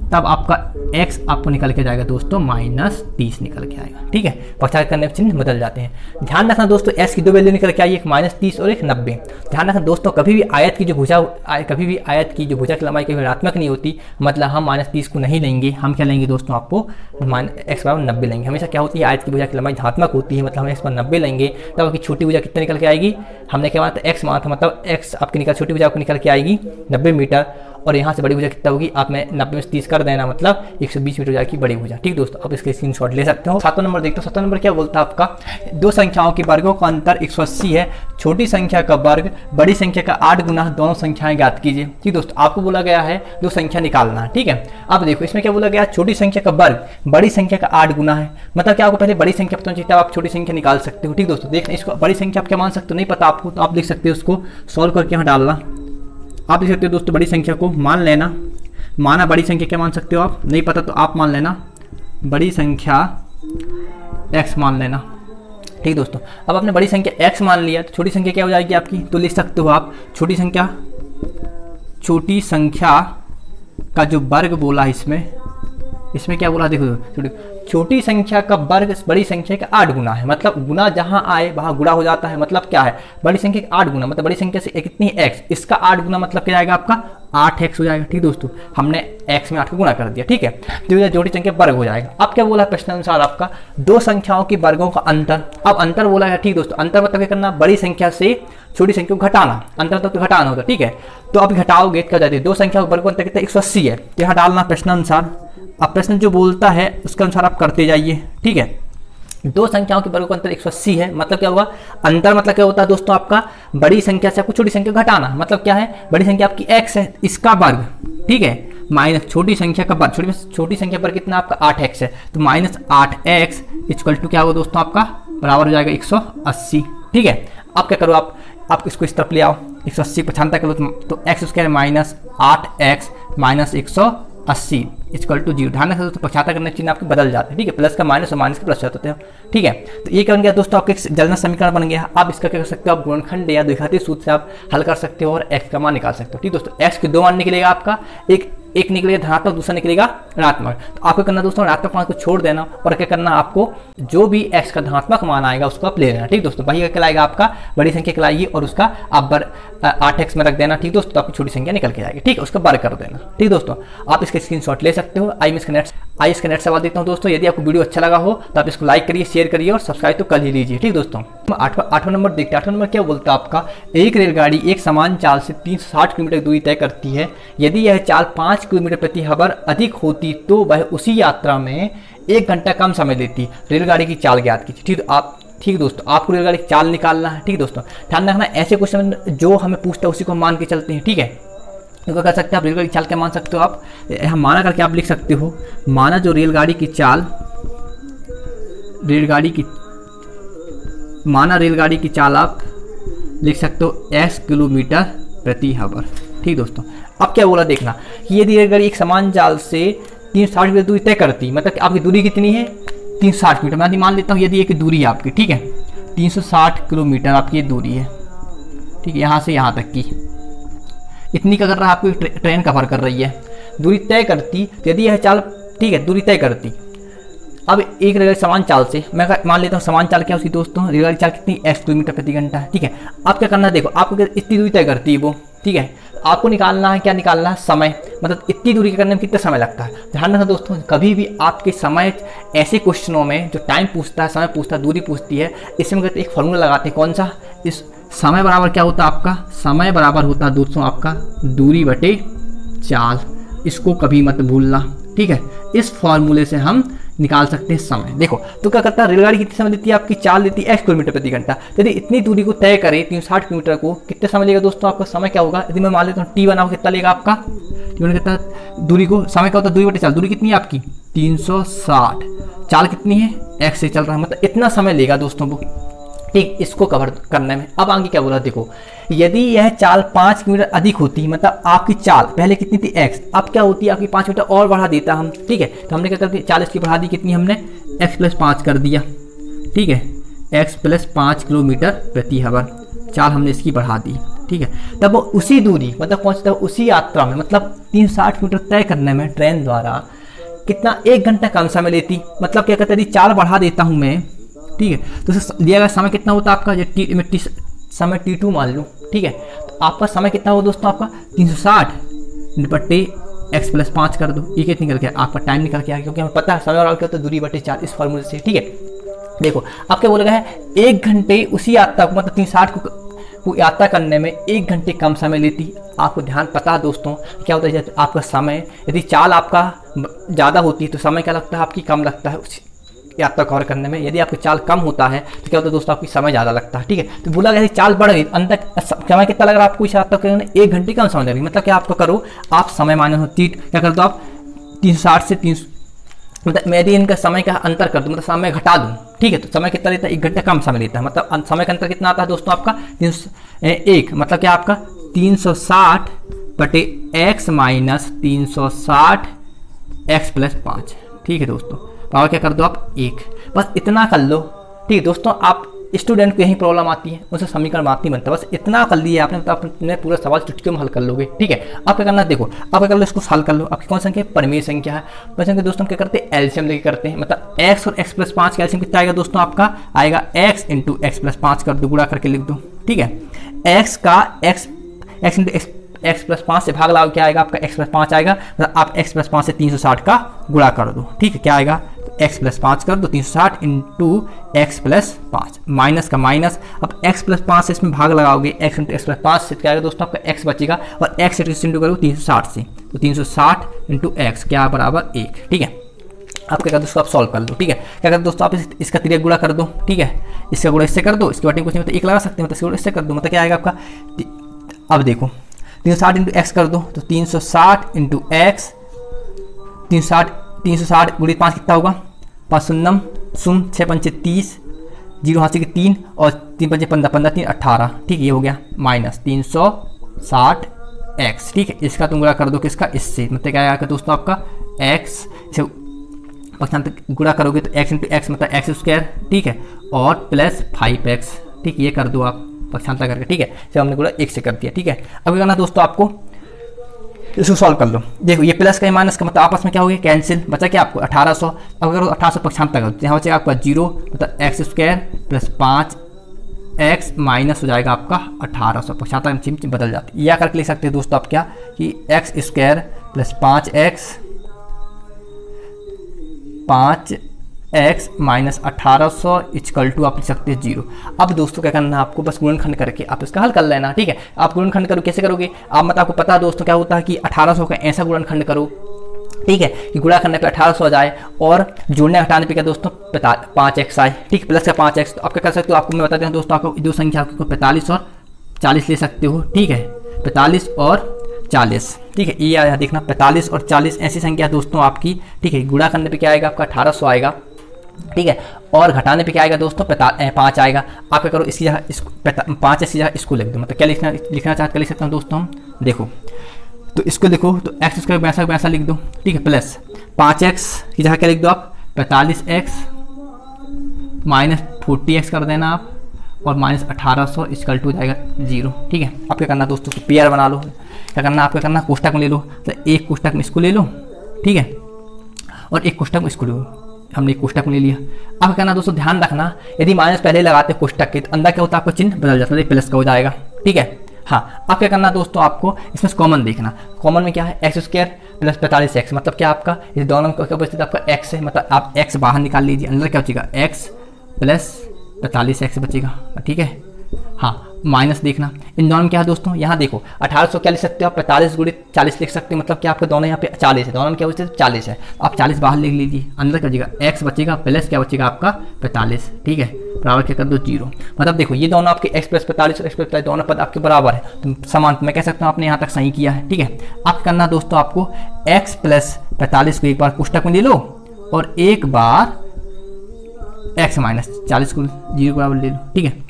तब आपका x आपको निकल के जाएगा दोस्तों -30 निकल के आएगा। ठीक है, पक्षांतर करने चिन्ह बदल जाते हैं। ध्यान रखना दोस्तों, x की दो वैल्यू निकल के आई, एक -30 और एक 90। ध्यान रखना दोस्तों, कभी भी आयत की जो भुजा की लंबाई कभी ऋणात्मक नहीं होती, मतलब हम -30 को नहीं लेंगे, हम क्या लेंगे दोस्तों, आपको x = 90 लेंगे। हमेशा क्या होती है, आयत की भुजा की लंबाई धनात्मक होती है, मतलब हम x = 90 लेंगे, तब आपकी छोटी भुजा कितने निकल के आएगी, हमने क्या माना था x माना था, मतलब x आपकी छोटी भुजा आपको निकल के आएगी 90 मीटर, और यहाँ से बड़ी भुजा कितना होगी, आप में 90 में से 30 कर देना, मतलब 120 मीटर हो जाएगी बड़ी भुजा। ठीक दोस्तों, अब इसके स्क्रीनशॉट ले सकते हो। 7वां नंबर देखते हो, 7वां नंबर क्या बोलता है आपका, दो संख्याओं के वर्गों का अंतर 180 है, छोटी संख्या का वर्ग बड़ी संख्या का 8 गुना, दोनों संख्याएं ज्ञात कीजिए। ठीक दोस्तों, आपको बोला गया है दो संख्या निकालना है। ठीक है, अब देखो इसमें क्या बोला गया, छोटी संख्या का वर्ग बड़ी संख्या का 8 गुना है, मतलब क्या आपको पहले बड़ी संख्या पता चाहिए, आप छोटी संख्या निकाल सकते हो। ठीक दोस्तों, देखना इसको बड़ी संख्या आप क्या मान सकते हो, नहीं पता आपको, तो आप लिख सकते हो, उसको सॉल्व करके यहाँ डालना। आप देख सकते हो दोस्तों, बड़ी संख्या को मान लेना, माना बड़ी संख्या क्या मान सकते हो आप, नहीं पता तो आप मान लेना बड़ी संख्या x मान लेना। ठीक दोस्तों, अब आपने बड़ी संख्या x मान लिया, तो छोटी संख्या क्या हो जाएगी आपकी, तो लिख सकते हो आप छोटी संख्या का जो वर्ग बोला है, इसमें क्या बोला, देखो छोटी संख्या का वर्ग बड़ी संख्या का 8 गुना है, मतलब गुना जहां आए वहां गुणा हो जाता है, मतलब क्या है, बड़ी संख्या का 8 गुना, मतलब बड़ी संख्या से कितनी x, इसका 8 गुना, मतलब क्या जाएगा आपका 8x हो जाएगा। ठीक दोस्तों, हमने x में 8 को गुना कर दिया। ठीक है, तो छोटी संख्या वर्ग हो जाएगा। अब क्या बोला प्रश्न अनुसार आपका, दो संख्याओं के वर्गों का अंतर, अब अंतर बोला है। ठीक दोस्तों, अंतर मतलब क्या करना, बड़ी संख्या से छोटी संख्या को घटाना, अंतर मतलब तो घटाना होता है। ठीक है, तो अब घटाओगे क्या जाती है, दो संख्या का वर्ग का अंतर कितना 180 है, यहाँ डालना प्रश्न अनुसार। अब प्रश्न जो बोलता है उसके अनुसार आप करते जाइए। ठीक है, दो संख्याओं के वर्गों का अंतर 180 है, मतलब क्या होगा, अंतर मतलब क्या होता है दोस्तों, आपका बड़ी संख्या से आपको छोटी संख्या घटाना, मतलब क्या है, बड़ी संख्या आपकी x है, इसका वर्ग, ठीक है, माइनस छोटी संख्या का वर्ग, छोटी संख्या पर कितना आपका 8x है, तो -8x इक्वल टू क्या होगा दोस्तों, आपका बराबर हो जाएगा 180। ठीक है, अब क्या करो, आप इसको इस तरफ ले आओ, 180 पछानता करो, तो x² -8x - 80 इक्वल टू 0। ध्यान रखना दोस्तों, पक्षांतर करने चिन्ह आपके बदल जाते हैं, ठीक है, प्लस का माइनस और माइनस का प्लस होते हैं, ठीक है। तो ये क्या बन गया दोस्तों, आपका एक जलना समीकरण बन गया। आप इसका क्या कर सकते हो, आप गुणनखंड या द्विघातीय सूत्र से आप हल कर सकते हो और x का मान निकाल सकते हो, ठीक दोस्तों। x के 2 मान निकलेगा आपका, एक निकलेगा धनात्मक, दूसरा निकलेगा ऋणात्मक। तो आपको करना दोस्तों, ऋणात्मक मान को छोड़ देना और क्या करना, आपको जो भी x का धनात्मक मान आएगा उसको आप ले लेना, ठीक दोस्तों। वही कहलाएगा आपका बड़ी संख्या कहलाएगी और उसका आप 8x में रख देना, ठीक दोस्तों, तो आपकी छोटी संख्या निकल के जाएगी, ठीक, उसका वर्ग कर देना, ठीक दोस्तों। आप इसके स्क्रीनशॉट ले सकते हो। आइए इसका नेट सवाल देता हूँ दोस्तों। यदि आपको वीडियो अच्छा लगा हो तो आप इसको लाइक करिए, शेयर करिए और सब्सक्राइब तो कर ही लीजिए, ठीक दोस्तों। 8वां नंबर देखते हैं। 8वां नंबर क्या बोलता है आपका, एक रेलगाड़ी एक समान चाल से 360 किलोमीटर दूरी तय करती है। यदि यह चाल 5 किलोमीटर प्रति आवर अधिक होती तो वह उसी यात्रा में 1 घंटा कम समय लेती। रेलगाड़ी की चाल ज्ञात कीजिए, ठीक दोस्तों। आपको रेलगाड़ी की चाल निकालना है, ठीक दोस्तों। ध्यान रखना, ऐसे क्वेश्चन जो हमें पूछता है उसी को हम मान के चलते हैं, ठीक है। तो क्या कर सकते हैं आप, रेलगाड़ी की चाल क्या मान सकते हो आप, माना करके आप लिख सकते हो, माना जो रेलगाड़ी की चाल आप लिख सकते हो x किलोमीटर प्रति आवर, ठीक दोस्तों। अब क्या बोला देखना कि यदि रेलगाड़ी एक समान चाल से 360 किलोमीटर दूरी तय करती, मतलब आपकी दूरी कितनी है, 360 किलोमीटर। मैं मान लेता हूँ यदि एक दूरी है आपकी, ठीक है, 360 किलोमीटर आपकी ये दूरी है, ठीक है, यहाँ से यहाँ तक की इतनी का कर रहा है, आपकी ट्रेन कवर कर रही है, दूरी तय करती। तो यदि यह चाल, ठीक है, दूरी तय करती, अब एक रेलगाड़ी समान चाल से, मैं मान लेता हूँ समान चाल क्या उसकी दोस्तों, रेलगाड़ी चाल कितनी x किलोमीटर प्रति घंटा है, ठीक है। अब क्या करना है, देखो आपको इतनी दूरी तय करती है वो, ठीक है, आपको निकालना है, क्या निकालना है, समय, मतलब इतनी दूरी के करने में कितना समय लगता है। ध्यान रखना दोस्तों, कभी भी आपके समय ऐसे क्वेश्चनों में जो टाइम पूछता है, समय पूछता है, दूरी पूछती है, इसमें कहते एक फॉर्मूला लगाते हैं, कौन सा, इस समय बराबर क्या होता है आपका, समय बराबर होता है दोस्तों आपका दूरी बटे चाल। इसको कभी मत भूलना, ठीक है। इस फॉर्मूले से हम निकाल सकते हैं समय। देखो तो क्या करता है, रेलगाड़ी कितने समय देती है आपकी, चाल देती है x किलोमीटर प्रति घंटा। यदि इतनी दूरी को तय करे 360 किलोमीटर को, कितने समय लेगा दोस्तों, आपका समय क्या होगा, यदि मैं मान लेता हूँ t बनाओ, कितना लेगा आपका, कितना दूरी को, समय क्या होता है, दूरी बटे चाल। दूरी कितनी है आपकी 360, चाल कितनी है x से चल रहा है, मतलब इतना समय लेगा दोस्तों वो, ठीक, इसको कवर करने में। अब आगे क्या बोला, देखो यदि यह चाल 5 किलोमीटर अधिक होती, मतलब आपकी चाल पहले कितनी थी x, अब क्या होती है आपकी 5 मीटर और बढ़ा देता हम, ठीक है। तो हमने क्या कर दिया, 40 की बढ़ा दी, कितनी हमने x + 5 कर दिया, ठीक है, x + 5 किलोमीटर प्रति आवर चाल हमने इसकी बढ़ा दी, ठीक है। तब वो उसी दूरी, मतलब पहुँचता है उसी यात्रा में, मतलब 360 किलोमीटर तय करने में ट्रेन द्वारा कितना 1 घंटा कम समय लेती। मतलब क्या कहते हैं, चाल बढ़ा देता हूँ मैं, ठीक है, तो दिया गया समय कितना होता है आपका, समय t2 मान लूँ, ठीक है। तो आपका समय कितना हो दोस्तों, आपका 360 बटे x + 5 कर दो, ये कितनी निकल के आपका टाइम निकल के आ गया, क्योंकि हमें पता है समय और क्या होता है, दूरी बटे 4, इस फॉर्मूले से, ठीक है। देखो अब क्या बोला गया है, 1 घंटे उसी यात्रा को, मतलब 360 को यात्रा करने में 1 घंटे कम समय लेती। आपको ध्यान पता है दोस्तों क्या होता है, आपका समय, यदि चाल आपका ज़्यादा होती है तो समय क्या लगता है, आपकी कम लगता है उस यात्रा कवर करने में। यदि आपकी चाल कम होता है तो क्या होता है दोस्तों, आपकी समय ज़्यादा लगता है, ठीक है। तो बोला गया चाल बढ़ गई, अंत समय कितना लग रहा है आपको इस यात्रा करने में, 1 घंटे कम समय लगेगी। मतलब क्या आपको करो, आप समय माइनस होती, क्या कर दो आप 360 से 300, मतलब मैं यदि इनका समय का अंतर कर दूँ, मतलब समय घटा दूँ, ठीक है, तो समय कितना लेता है, 1 घंटा कम समय लेता है। मतलब समय का अंतर कितना आता है दोस्तों आपका 1, मतलब क्या आपका 360 बटे x माइनस 360 x + 5, ठीक है दोस्तों। पावर क्या कर दो आप 1, बस इतना कर लो, ठीक है दोस्तों। आप स्टूडेंट को यही प्रॉब्लम आती है, उनसे समीकरण बात नहीं बनता, बस इतना कर लिया आपने, मतलब अपने पूरा सवाल चुटकी में हल कर लोगे, ठीक है। आप क्या करना, देखो आप क्या कर लो, इसको हल कर लो। आपकी कौन संख्या है, परिमेय संख्या है। परिमेय संख्या दोस्तों हम क्या करते हैं, एलसीएम लेके करते हैं, मतलब x और x + 5 का एलसीएम कितना आएगा दोस्तों, आपका आएगा x × x + 5 कर दो, गुणा करके लिख दो, ठीक है। x का x + 5 से भाग लगाओ, क्या आएगा आपका x + 5 आएगा, मतलब आप x + 5 से 360 का गुणा कर दो, ठीक है। क्या आएगा, x + 5 कर दो, 360 × x + 5, माइनस का माइनस, अब x + 5 से इसमें भाग लगाओगे, x × x + 5 से क्या आएगा दोस्तों, आपका x बचेगा, और x से इंटू करो 360 से, तो 360 × x क्या बराबर 1, ठीक है। आप क्या कर दो, इसको आप सॉल्व कर लो, ठीक है। क्या कर दो दोस्तों, आप इसका तिर्यक गुणा कर दो, ठीक है, इसका गुणा इससे कर दो, इसके बटे कुछ नहीं, मतलब 1 लगा सकते हैं, मतलब इसका गुणा इससे कर दो, मतलब क्या आएगा आपका, अब देखो 360 × x कर दो, तो 360 × x, 360 × 5 कितना होगा, 5 शून्यम 6 पंचे 30, 0 हाथ से 3 और 3 पंचे 15, 15 3 18, ठीक है, ये हो गया माइनस 360 एक्स, ठीक है। इसका तुम गुणा कर दो किसका, इससे, मतलब क्या आएगा दोस्तों आपका एक्स, इसे पक्षांतर गुणा करोगे तो एक्स इंटू एक्स मतलब एक्स स्क्वायर, ठीक है, और प्लस 5x, ठीक, ये कर दो आप पक्षांतर करके, ठीक है। जब हमने गुणा 1 से कर दिया, ठीक है। अब क्या करना दोस्तों आपको, इसको सॉल्व कर लो। देखो ये प्लस का माइनस का मतलब आपस में क्या हो गया, कैंसिल, बचा क्या आपको 1800। अब अगर 1800 पक्षांतर करो तो यहाँ बचेगा आपका 0 मतलब x square plus 5x minus हो जाएगा आपका 1800, पक्षांतर चिन्ह बदल जाती है। या करके लिख सकते हैं दोस्तों आप क्या कि x square plus 5x minus 1800 equal to आप लिख सकते हैं 0। अब दोस्तों क्या करना है आपको, बस गुणनखंड करके आप इसका हल कर लेना, ठीक है। आप गुणनखंड करो, कैसे करोगे आप, मतलब आपको पता है दोस्तों क्या होता है कि 1800 का ऐसा गुणनखंड करो, ठीक है, कि गुणा करने पे 1800 आ जाए और जोड़ने घटाने पे क्या दोस्तों 5x आए, ठीक, प्लस का 5x। तो आप क्या कर सकते हो, आपको मैं बता दें दोस्तों, आपको दो संख्या आपको 45 और 40 ले सकते हो, ठीक है, 45 और 40, ठीक है। ये आया देखना 45 और 40 ऐसी संख्या दोस्तों आपकी, ठीक है। गुणा करने पे क्या आएगा आपका 1800 आएगा, ठीक है, और घटाने पे क्या आएगा दोस्तों 5 आएगा। आप क्या करो, इसकी जगह इसको 5 की जगह इसको लिख दो, मतलब क्या लिखना चाहते लिख सकते हैं दोस्तों हम, देखो तो इसको लिखो तो एक्स स्क्वायर वैसा लिख दो, ठीक है, प्लस 5x की जगह क्या लिख दो आप 45x माइनस 40x कर देना आप, और माइनस 1800 इक्वल टू जाएगा 0, ठीक है। अब क्या करना दोस्तों, पेयर बना लो, क्या करना आपको करना, कोष्टक में ले लो, तो एक कोष्टक में इसको ले लो, ठीक है, और एक कोष्टक में इसको ले लो, हमने एक कोष्टक में ले लिया। अब क्या करना दोस्तों, ध्यान रखना यदि माइनस पहले लगाते कोष्टक के तो अंदर क्या होता है आपका चिन्ह बदल जाता है, प्लस का हो जाएगा, ठीक है। हाँ, अब क्या करना दोस्तों आपको इसमें कॉमन देखना, कॉमन में क्या है एक्स स्क्वायर प्लस 45x, मतलब क्या आपका इस दोनों में क्या बचता है आपका x है, मतलब आप x बाहर निकाल लीजिए, अंदर क्या बचेगा x प्लस 45x बचेगा, ठीक है। हाँ, माइनस देखना इन दोनों में क्या है दोस्तों, यहाँ देखो 1800 क्या लिख सकते हो आप 45 गुणित 40 लिख सकते हो, मतलब क्या आपके दोनों यहाँ पे 40 है, दोनों में क्या बचते हैं 40 है, आप 40 बाहर लिख लीजिए, अंदर क्या बचेगा x बचेगा प्लस क्या बचेगा आपका 45, ठीक है, बराबर क्या कर दो 0। मतलब देखो ये दोनों आपके x प्लस 45 और x प्लस 45 दोनों पद आपके बराबर है, तो समान, मैं कह सकता हूँ आपने यहाँ तक सही किया है, ठीक है। अब करना दोस्तों आपको x प्लस 45 को एक बार पुस्तक में ले लो और एक बार x माइनस 40 को 0 बराबर ले लो, ठीक है।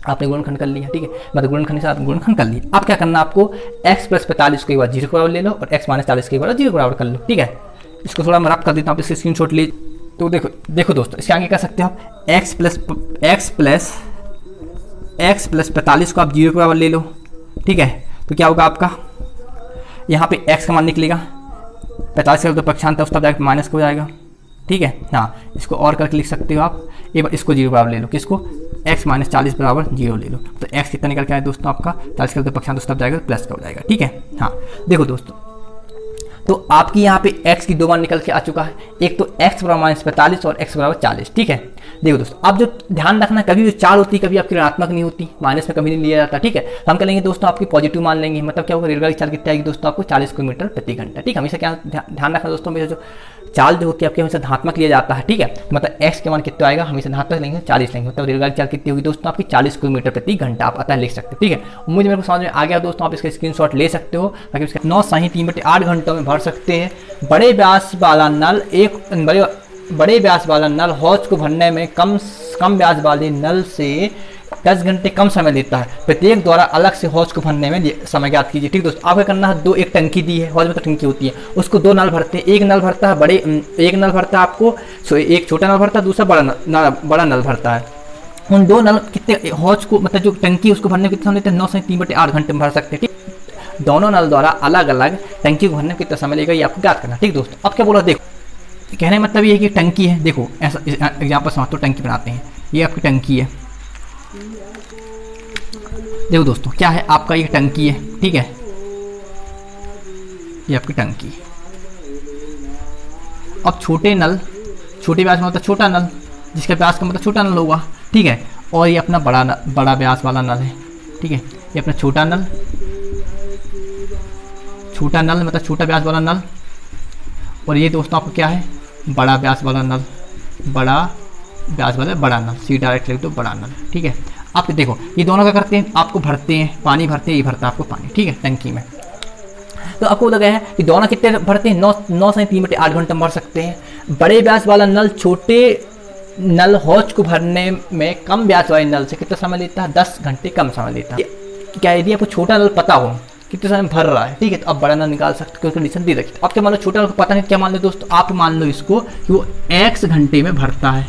आपने गुणनखंड कर लिया, ठीक है, मतलब गुणनखंड के साथ गुणनखंड कर लिया। अब क्या करना आपको x प्लस 45 को एक बार 0 के बराबर ले लो और x माइनस 40 के एक बार 0 के बराबर कर लो, ठीक है। इसको थोड़ा मैं रब कर देता हूँ, इसके स्क्रीनशॉट ले, तो देखो दोस्तों इसके आगे कर सकते हो आप x प्लस 45 को आप 0 के बराबर ले लो, ठीक है। तो क्या होगा आपका यहाँ पे x का मान निकलेगा 45 का तो पक्षांतर उस तब जाएगा माइनस हो जाएगा, ठीक है। हाँ, इसको और करके लिख सकते हो आप, एक बार इसको 0 बराबर ले लो, किसको x माइनस 40 बराबर 0 ले लो, तो x कितना निकल के आया दोस्तों आपका 40 का तो पक्षांतर उस तब जाएगा प्लस का हो जाएगा, ठीक है। हाँ, देखो दोस्तों तो आपकी यहाँ पे x की 2 मान निकल के आ चुका है, एक तो x बराबर माइनस 45 और x बराबर 40, ठीक है। देखो दोस्तों अब जो ध्यान रखना, कभी भी चाल होती कभी आपकी ऋणात्मक नहीं होती, माइनस में कभी नहीं लिया जाता, ठीक है। तो हम करेंगे दोस्तों आपकी पॉजिटिव मान लेंगे, मतलब क्या होगा रेलगाड़ी चाल कितनी आएगी दोस्तों आपको 40 किलोमीटर प्रति घंटा, ठीक है। हमेशा क्या ध्यान रखना दोस्तों, हमेशा जो चाल जो होती है आपके हमेशा धनात्मक लिया जाता है, ठीक है। मतलब x के मान कितना आएगा हमेशा धनात्मक लेंगे 40 लेंगे, मतलब रेलगाड़ी चाल कितनी होगी दोस्तों आपकी 40 किलोमीटर प्रति घंटा, आप अतः लिख सकते हैं, ठीक है। उम्मीद मेरे को समझ में आ गया दोस्तों, आप इसका स्क्रीनशॉट ले सकते हो ताकि इसका 9 सही 3/8 घंटों में भर सकते हैं। बड़े व्यास वाला नल हौज को भरने में कम व्यास वाले नल से 10 घंटे कम समय लेता है। प्रत्येक द्वारा अलग से हौज को भरने में समय ज्ञात कीजिए, ठीक दोस्तों। आपको करना है एक टंकी दी है, हौज में तो टंकी होती है, उसको 2 नल भरते हैं, एक नल भरता है एक नल भरता है आपको, एक छोटा नल भरता है, दूसरा बड़ा नल भरता है। उन 2 नल कितने हौज को मतलब जो टंकी उसको भरने में कितना समय लेते हैं 9 से 3/8 घंटे में भर सकते हैं, ठीक। दोनों नल द्वारा अलग अलग टंकी को भरने में कितना समय लगेगा ये आपको ज्ञात करना, ठीक दोस्तों। अब क्या बोला, देखो कहने मतलब ये है कि टंकी है, देखो ऐसा एग्जाम्पल समझ तो टंकी बनाते हैं, ये आपकी टंकी है, देखो दोस्तों क्या है आपका ये टंकी है, ठीक है, ये आपकी टंकी। अब छोटे व्यास में मतलब छोटा नल, जिसका व्यास का मतलब छोटा नल होगा, ठीक है, और ये अपना बड़ा व्यास वाला नल है, ठीक है। ये अपना छोटा नल मतलब छोटा व्यास वाला नल, और ये दोस्तों आपको क्या है बड़ा व्यास वाला नल, बड़ा नल, सी डायरेक्ट लिख दो बड़ा नल, ठीक है। आप देखो ये दोनों क्या करते हैं, आपको भरते हैं, पानी भरते हैं, ये भरता है आपको पानी, ठीक है, टंकी में। तो आपको लगा है कि दोनों कितने भरते हैं 9 से 3/8 घंटे में भर सकते हैं। बड़े व्यास वाला नल छोटे नल हौज को भरने में कम व्यास वाले नल से कितना समय लेता है 10 घंटे कम समय लेता है। क्या यदि आपको छोटा नल पता हो कितने समय में भर रहा है, ठीक है। तो आप बड़ा नल निकाल सकते हो, कंडीशन दे रखी। अब क्या मान लो छोटा नल को पता नहीं क्या मान लो दोस्तों, आप मान लो इसको कि वो x घंटे में भरता है,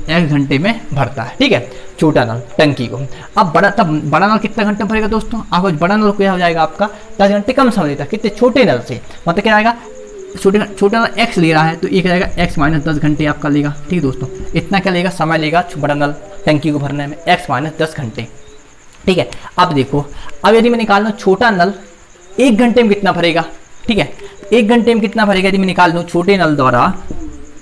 x घंटे में भरता है, ठीक है, छोटा नल टंकी को। अब बड़ा नल कितना घंटे में भरेगा दोस्तों, आपको बड़ा नल क्या हो जाएगा आपका 10 घंटे कम समय लेता है, कितने छोटे नल से, मतलब क्या आएगा छोटा नल x ले रहा है तो एक रहेगा x माइनस 10 घंटे आपका लेगा, ठीक है दोस्तों। इतना क्या लेगा समय लेगा बड़ा नल टंकी को भरने में, x माइनस 10 घंटे, ठीक है। अब देखो, अब यदि मैं निकाल लूँ छोटा नल 1 घंटे में कितना भरेगा, ठीक है, 1 घंटे में कितना भरेगा यदि मैं निकाल लूँ छोटे नल द्वारा,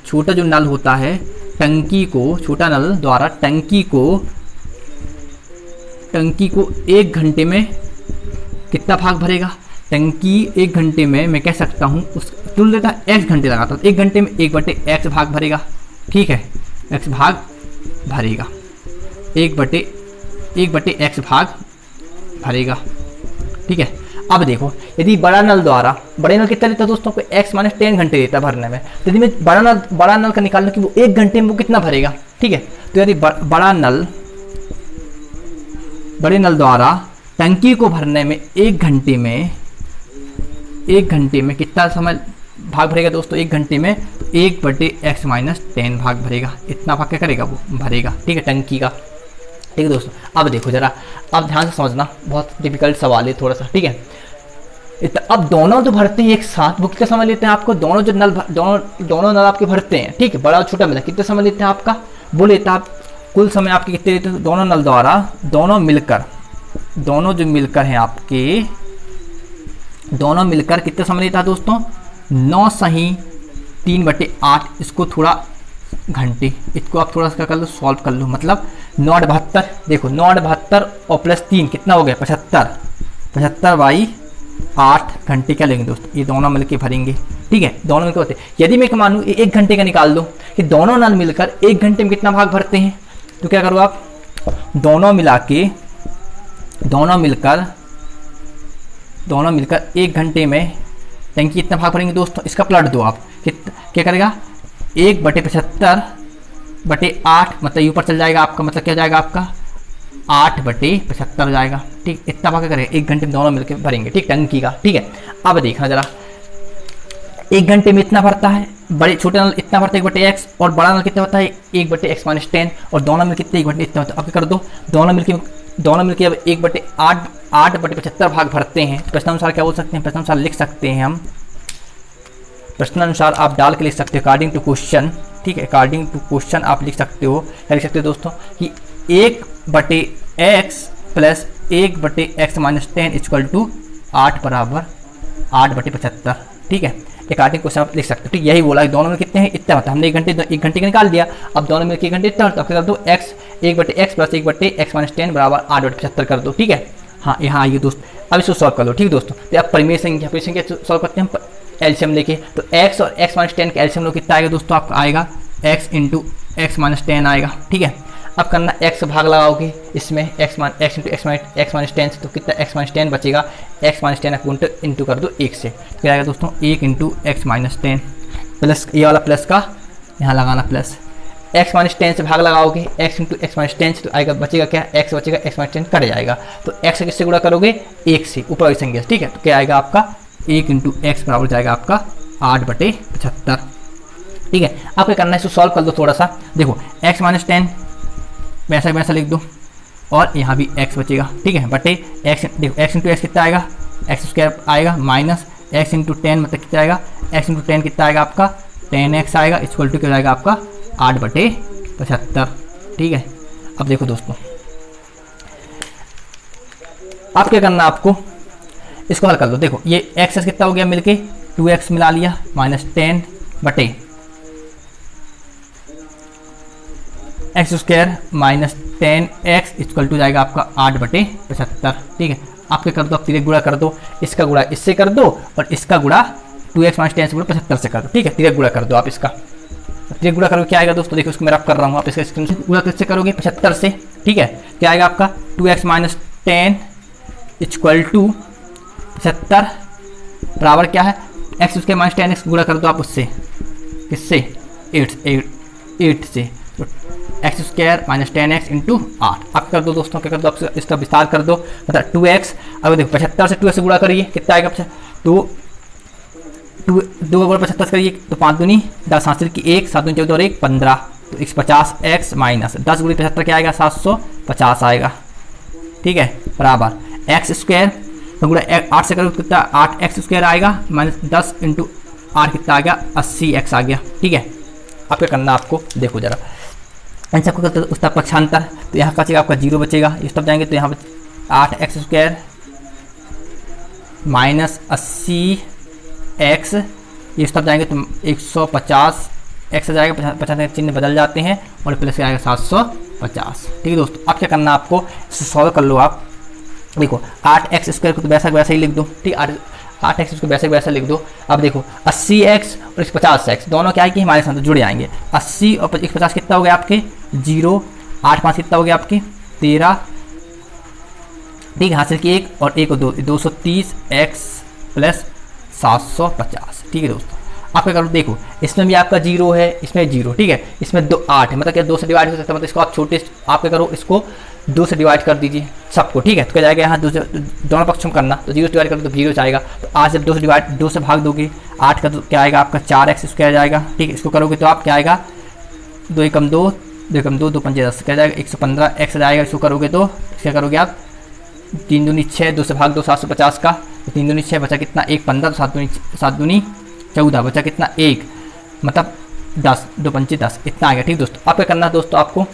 छोटा जो नल होता है टंकी को, छोटा नल द्वारा टंकी को 1 घंटे में कितना भाग भरेगा, टंकी 1 घंटे में मैं कह सकता हूँ उस तुल देता है x घंटे लगाता हूँ, 1 घंटे में 1/x भाग भरेगा, ठीक है, x भाग भरेगा, 1/x भाग भरेगा, ठीक है। अब देखो यदि बड़ा नल द्वारा, बड़े नल कितना लेता है दोस्तों को x माइनस 10 घंटे देता है भरने में, तो यदि मैं बड़ा नल का निकाल लूँ कि वो 1 घंटे में वो कितना भरेगा, ठीक है। तो यदि बड़े नल द्वारा टंकी को भरने में 1 घंटे में कितना समय भाग भरेगा दोस्तों, 1 घंटे में 1/x माइनस 10 भाग भरेगा, इतना भाग क्या करेगा वो भरेगा, ठीक है, टंकी का, ठीक है दोस्तों। अब देखो जरा, अब ध्यान से समझना, बहुत डिफिकल्ट सवाल है थोड़ा सा, ठीक है। अब दोनों जो भरते हैं एक साथ वो कितना समय लेते हैं आपको, दोनों नल आपके भरते हैं, ठीक है, बड़ा और छोटा मिला कितना समय लेते हैं आपका, वो लेता है कुल समय आपके कितने लेते हैं दोनों नल द्वारा, दोनों जो मिलकर हैं आपके, दोनों मिलकर कितना समय लेता है दोस्तों, 9 सही 3/8, इसको थोड़ा घंटे, इसको आप थोड़ा सा कर लो, सॉल्व कर लो, मतलब 9/72, देखो 9/72 और +3 कितना हो गया 75/8 घंटे क्या लेंगे दोस्तों, ये दोनों मिलकर भरेंगे, ठीक है, दोनों मिलकर होते हैं। यदि मैं मानूँ 1 घंटे का निकाल दो कि दोनों नल मिलकर 1 घंटे में कितना भाग भरते हैं, तो क्या करो आप दोनों मिलकर 1 घंटे में टंकी कितना भाग भरेंगे दोस्तों, इसका प्लॉट दो आप, क्या करेगा 1/75/8, मतलब ऊपर चल जाएगा आपका, मतलब क्या जाएगा आपका 8/75 जाएगा, ठीक, इतना भाग करेगा 1 घंटे में दोनों मिलकर भरेंगे, ठीक, टंकी का, ठीक है। अब देखना जरा 1 घंटे में इतना भरता है, छोटे नल इतना भरता है 1/x, और बड़ा नल कितना होता है 1/x माइनस 10, और दोनों मिलकर कितने 1 इतना होता है, अब क्या कर दो दोनों मिलकर अब 8/75 भाग भरते हैं। प्रश्नानुसार क्या बोल सकते हैं, प्रश्नानुसार लिख सकते हैं हम, प्रश्नानुसार आप डाल के लिख सकते हो अकॉर्डिंग टू क्वेश्चन, ठीक है, अकॉर्डिंग टू क्वेश्चन आप लिख सकते हो, क्या लिख सकते हो दोस्तों कि 1/x plus 1/x minus 10 equal to 8 बराबर 8/75, ठीक है, अकॉर्डिंग क्वेश्चन आप लिख सकते हो, ठीक, यही बोला दोनों में कितने हैं इतना होता है, हमने 1 घंटे का निकाल दिया, अब दोनों में 1 घंटे इतना होता है, कर दो 1/x प्लस 1/x माइनस 10 बराबर 8/75 कर दो, ठीक है। हाँ यहाँ आइए दोस्त, अब इसको सॉल्व कर लो, ठीक दोस्तों। तो अब परिमेय संख्या सॉल्व करते हैं एलसीएम लेके, तो x और x माइनस 10 का एलसीएम लो कितना आएगा दोस्तों, आपका आएगा x इंटू x माइनस 10 आएगा, ठीक है। अब करना x भाग लगाओगे इसमें x इंटू x माइनस 10 से, तो कितना x माइनस 10 बचेगा, x माइनस 10 इंटू कर दो 1 से, क्या आएगा दोस्तों 1 इंटू x माइनस 10 प्लस ये वाला प्लस का यहाँ लगाना प्लस, x माइनस 10 से भाग लगाओगे x इंटू x माइनस 10 से, तो आएगा बचेगा क्या x बचेगा, x माइनस 10 कट जाएगा, तो x से किससे गुणा करोगे 1 से, ऊपर वाली संख्या, ठीक है, तो क्या आएगा आपका 1 इंटू x बराबर जाएगा आपका 8/75, ठीक है। अब क्या करना है, इसको सॉल्व कर दो थोड़ा सा, देखो x माइनस 10 वैसा लिख दो, और यहाँ भी x बचेगा, ठीक है, बटे x, देखो x इंटू x कितना आएगा, x² आएगा माइनस x इंटू 10 मतलब कितना आएगा, x इंटू 10 कितना आएगा आपका 10x आएगा, इक्वल टू क्या जाएगा आपका 8/75, ठीक है। अब देखो दोस्तों, अब क्या करना आपको, इसको हल कर लो, देखो ये x कितना हो गया मिलके 2x मिला लिया माइनस 10 बटे x² minus 10x equal to जाएगा आपका 8/75, ठीक है। आप क्या कर दो, आप तिरक गुणा कर दो, इसका गुणा इससे कर दो और इसका गुणा 2x माइनस 10 से गुणा 75 से कर दो, ठीक है, तिरक गुणा कर दो आप इसका, तिरक गुणा करोगे क्या आएगा दोस्तों, देखो इसको मैं रब कर रहा हूँ, आप इसका स्क्रीन गुणा किससे करोगे 75 से, ठीक है, क्या आएगा आपका 2x माइनस 10 इक्वल टू 75 बराबर क्या है x² माइनस 10x गुणा कर दो आप उससे, किससे 8 से, तो x square minus 10x into 8। अब कर दो दोस्तों, क्या कर दो, अब इसका विस्तार कर दो, मतलब 2x। अब देखो 75 से 2x से गुणा करिए, कितना आएगा, तो 2 75 करिए तो 5 दूनी 10, हासिल की 1, 7 दूनी 14 और 1 15, तो 150x माइनस 10 गुणी 75 क्या आएगा, 750 आएगा। ठीक है, बराबर एक्स स्क्वायर तो गुणा 8 से करो कितना 8x स्क्वायर आएगा माइनस 10 इंटू 8 कितना आ गया 80x आ गया। ठीक है, अब क्या करना आपको, देखो जरा इन सबको करते उसका पक्षांतर, तो यहाँ का आपका 0 बचेगा, इस तब जाएंगे तो यहाँ पर 8x स्क्वायर माइनस 80x, ये तब जाएंगे तो 150x आ जाएगा, 50 के चिन्ह बदल जाते हैं और प्लस आएगा 750। ठीक है दोस्तों, अब क्या करना आपको, सॉल्व कर लो आप। देखो 8x स्क्वायर को तो वैसा वैसा ही लिख दो, ठीक, 8x को वैसे वैसा लिख दो। अब देखो 80x और 50x दोनों क्या है कि हमारे साथ जुड़ जाएंगे, 80 और 50 कितना हो गया आपके 0, 8 5 कितना हो गया आपके 13, ठीक है, हासिल की 1 और 1 और 2 230x प्लस 750। ठीक है दोस्तों, आप क्या करो, देखो इसमें भी आपका 0 है, इसमें 0, ठीक है, इसमें 8 है, मतलब क्या 2 से डिवाइड हो सकता है, मतलब इसको आप छोटे, आप क्या करो इसको 2 से डिवाइड कर दीजिए सबको। ठीक है, तो क्या जाएगा यहाँ दोनों पक्षों में करना, तो 0 से डिवाइड करो तो 0 जाएगा, तो आज जब 2 से भाग दोगे 8 का तो क्या आएगा आपका 4x स्क्वायर जाएगा। ठीक है, इसको करोगे तो आप क्या आएगा 2 एकम 2 2 एकम 2 2 5 10 क्या जाएगा 115x जाएगा। इसको करोगे तो क्या करोगे आप 3 दूनी 6, 2 से भाग दो 750 का, तो 3 दूनी 6 बचा कितना 1 15, तो 7 दूनी 14 बचा कितना 1, मतलब 10, 2 5 10 इतना आ गया। ठीक दोस्तों, आप क्या करना है दोस्तों, आपको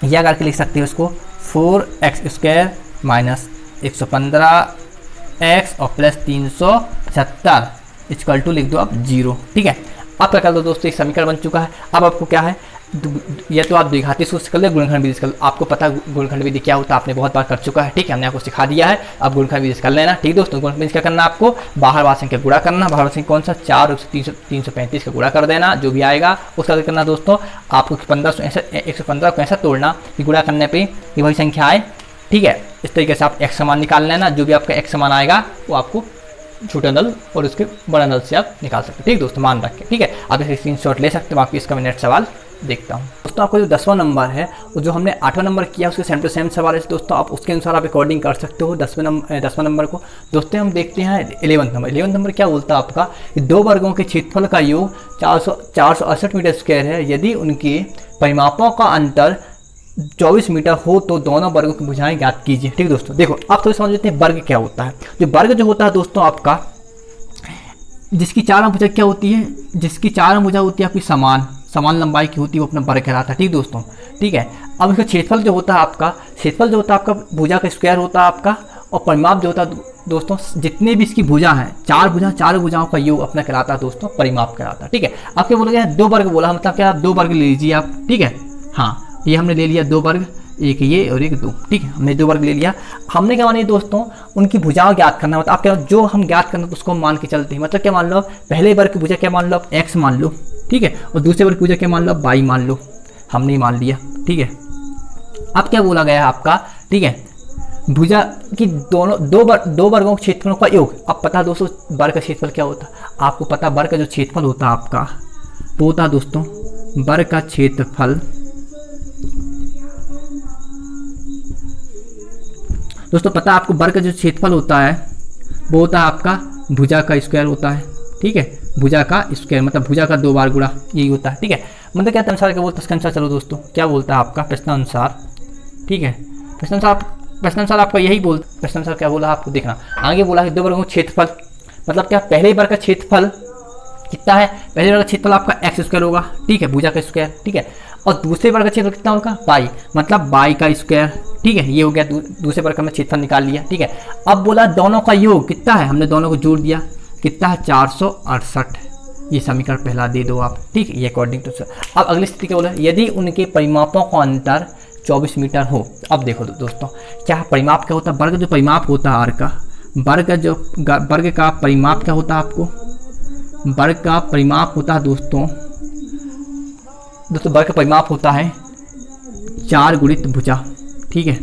यह करके लिख सकते हो इसको 4x स्क्वायर माइनस 115x और प्लस 375 इक्वल टू लिख दो आप 0। ठीक है, अब क्या कर दो दोस्तों, एक समीकरण बन चुका है। अब आपको क्या है, या तो आप द्विघाती सूत्र कर लो, गुणनखंड विधि कर लो, आपको पता गुणनखंड विधि क्या होता है, आपने बहुत बार कर चुका है। ठीक है, हमने आपको सिखा दिया है, अब गुणनखंड विधि कर लेना। ठीक दोस्तों, गुणनखंड विधि क्या करना आपको, बाहर वाला संख्या गुणा करना, बाहर वाला संख्या कौन सा 4 335 का गुणा कर देना, जो भी आएगा उसका क्या करना दोस्तों, आपको 115 को ऐसा तोड़ना कि गुणा करने पर ये वही संख्या आए। ठीक है, इस तरीके से आप x समान निकाल लेना, जो भी आपका x समान आएगा वो आपको छोटा नल और उसके बड़ा नल से आप निकाल सकते हो। ठीक दोस्तों, मान रखें। ठीक है, आप इसे स्क्रीनशॉट ले सकते हो। बाकी इसका मैं नेक्स्ट सवाल देखता हूँ दोस्तों। आपको जो 10वां नंबर है और जो हमने 8वां नंबर किया उसके सेम टू सेम सवाल है दोस्तों, आप उसके अनुसार आप रिकॉर्डिंग कर सकते हो 10वां नंबर को। दोस्तों हम देखते हैं 11वां नंबर। 11वां नंबर क्या बोलता है आपका कि 2 वर्गों के क्षेत्रफल का योग 468 मीटर स्क्वायर है, यदि उनके परिमापों का अंतर 24 मीटर हो तो दोनों वर्गों की भुजाएं ज्ञात कीजिए। ठीक दोस्तों, देखो आप तो समझ लेते हैं वर्ग क्या होता है। जो वर्ग जो होता है दोस्तों आपका, जिसकी 4 भुजा क्या होती है, जिसकी 4 भुजा होती है आपकी समान लंबाई की होती है, वो अपना वर्ग कहलाता है। ठीक दोस्तों, ठीक है। अब इसका क्षेत्रफल जो होता है आपका, क्षेत्रफल जो होता है आपका भुजा का स्क्वायर होता है आपका, और परिमाप जो होता है दोस्तों, जितने भी इसकी भुजा हैं 4 भुजाओं का योग अपना कहलाता है दोस्तों, परिमाप कहलाता है। ठीक है, आप क्या बोलोगे 2 वर्ग बोला, मतलब क्या 2 वर्ग ले लीजिए आप। ठीक है, हाँ ये हमने ले लिया 2 वर्ग, एक ये और एक 2। ठीक है, हमने 2 वर्ग ले लिया। हमने क्या मानी दोस्तों, उनकी भुजाओं ज्ञात करना, मतलब आप क्या जो हम ज्ञात करना तो उसको मान के चलते हैं। मतलब क्या मान लो, पहले वर्ग की भुजा क्या मान लो आप x मान लो, ठीक है, और दूसरे वर्ग की भुजा क्या मान लो आप y मान लो, हमने मान लिया। ठीक है, अब क्या बोला गया है आपका, ठीक है, भुजा की दो वर्गों के क्षेत्रफलों का योग। अब पता दोस्तों वर्ग का क्षेत्रफल क्या होता है, आपको पता वर्ग का जो क्षेत्रफल होता है आपका वो होता है दोस्तों, वर्ग का क्षेत्रफल दोस्तों पता है आपको, वर्ग का जो क्षेत्रफल होता है वो होता है आपका भुजा का स्क्वायर होता है। ठीक है, भुजा का स्क्वायर मतलब भुजा का 2 बार गुणा, यही होता है। ठीक है, मतलब क्या अनुसार क्या बोलता है, इसका अनुसार चलो दोस्तों क्या बोलता है आपका प्रश्नानुसार। ठीक है, प्रश्नानुसार आपका यही बोलता, प्रश्नानुसार क्या बोला आपको देखना, आगे बोला है 2 वर्गों का क्षेत्रफल, मतलब क्या पहले वर्ग का क्षेत्रफल कितना है, पहले वर्ग का क्षेत्रफल आपका एक्स स्क्वायर होगा। ठीक है, भुजा का स्क्वायर। ठीक है, और दूसरे वर्ग का क्षेत्रफल कितना होगा बाई, मतलब बाई का स्क्वायर। ठीक है, ये हो गया दूसरे वर्ग का हमने क्षेत्रफल निकाल लिया। ठीक है, अब बोला दोनों का योग कितना है, हमने दोनों को जोड़ दिया, कितना है 468। ये समीकरण पहला दे दो आप। ठीक है, ये अकॉर्डिंग टू सर। अब अगली स्थिति क्या बोला, यदि उनके परिमापों का अंतर 24 मीटर हो। अब देखो दोस्तों क्या परिमाप क्या होता है, वर्ग जो परिमाप होता है आर का, वर्ग का परिमाप क्या होता है आपको, वर्ग का परिमाप होता है दोस्तों वर्ग का परिमाप होता है 4 गुणित भुजा। ठीक है,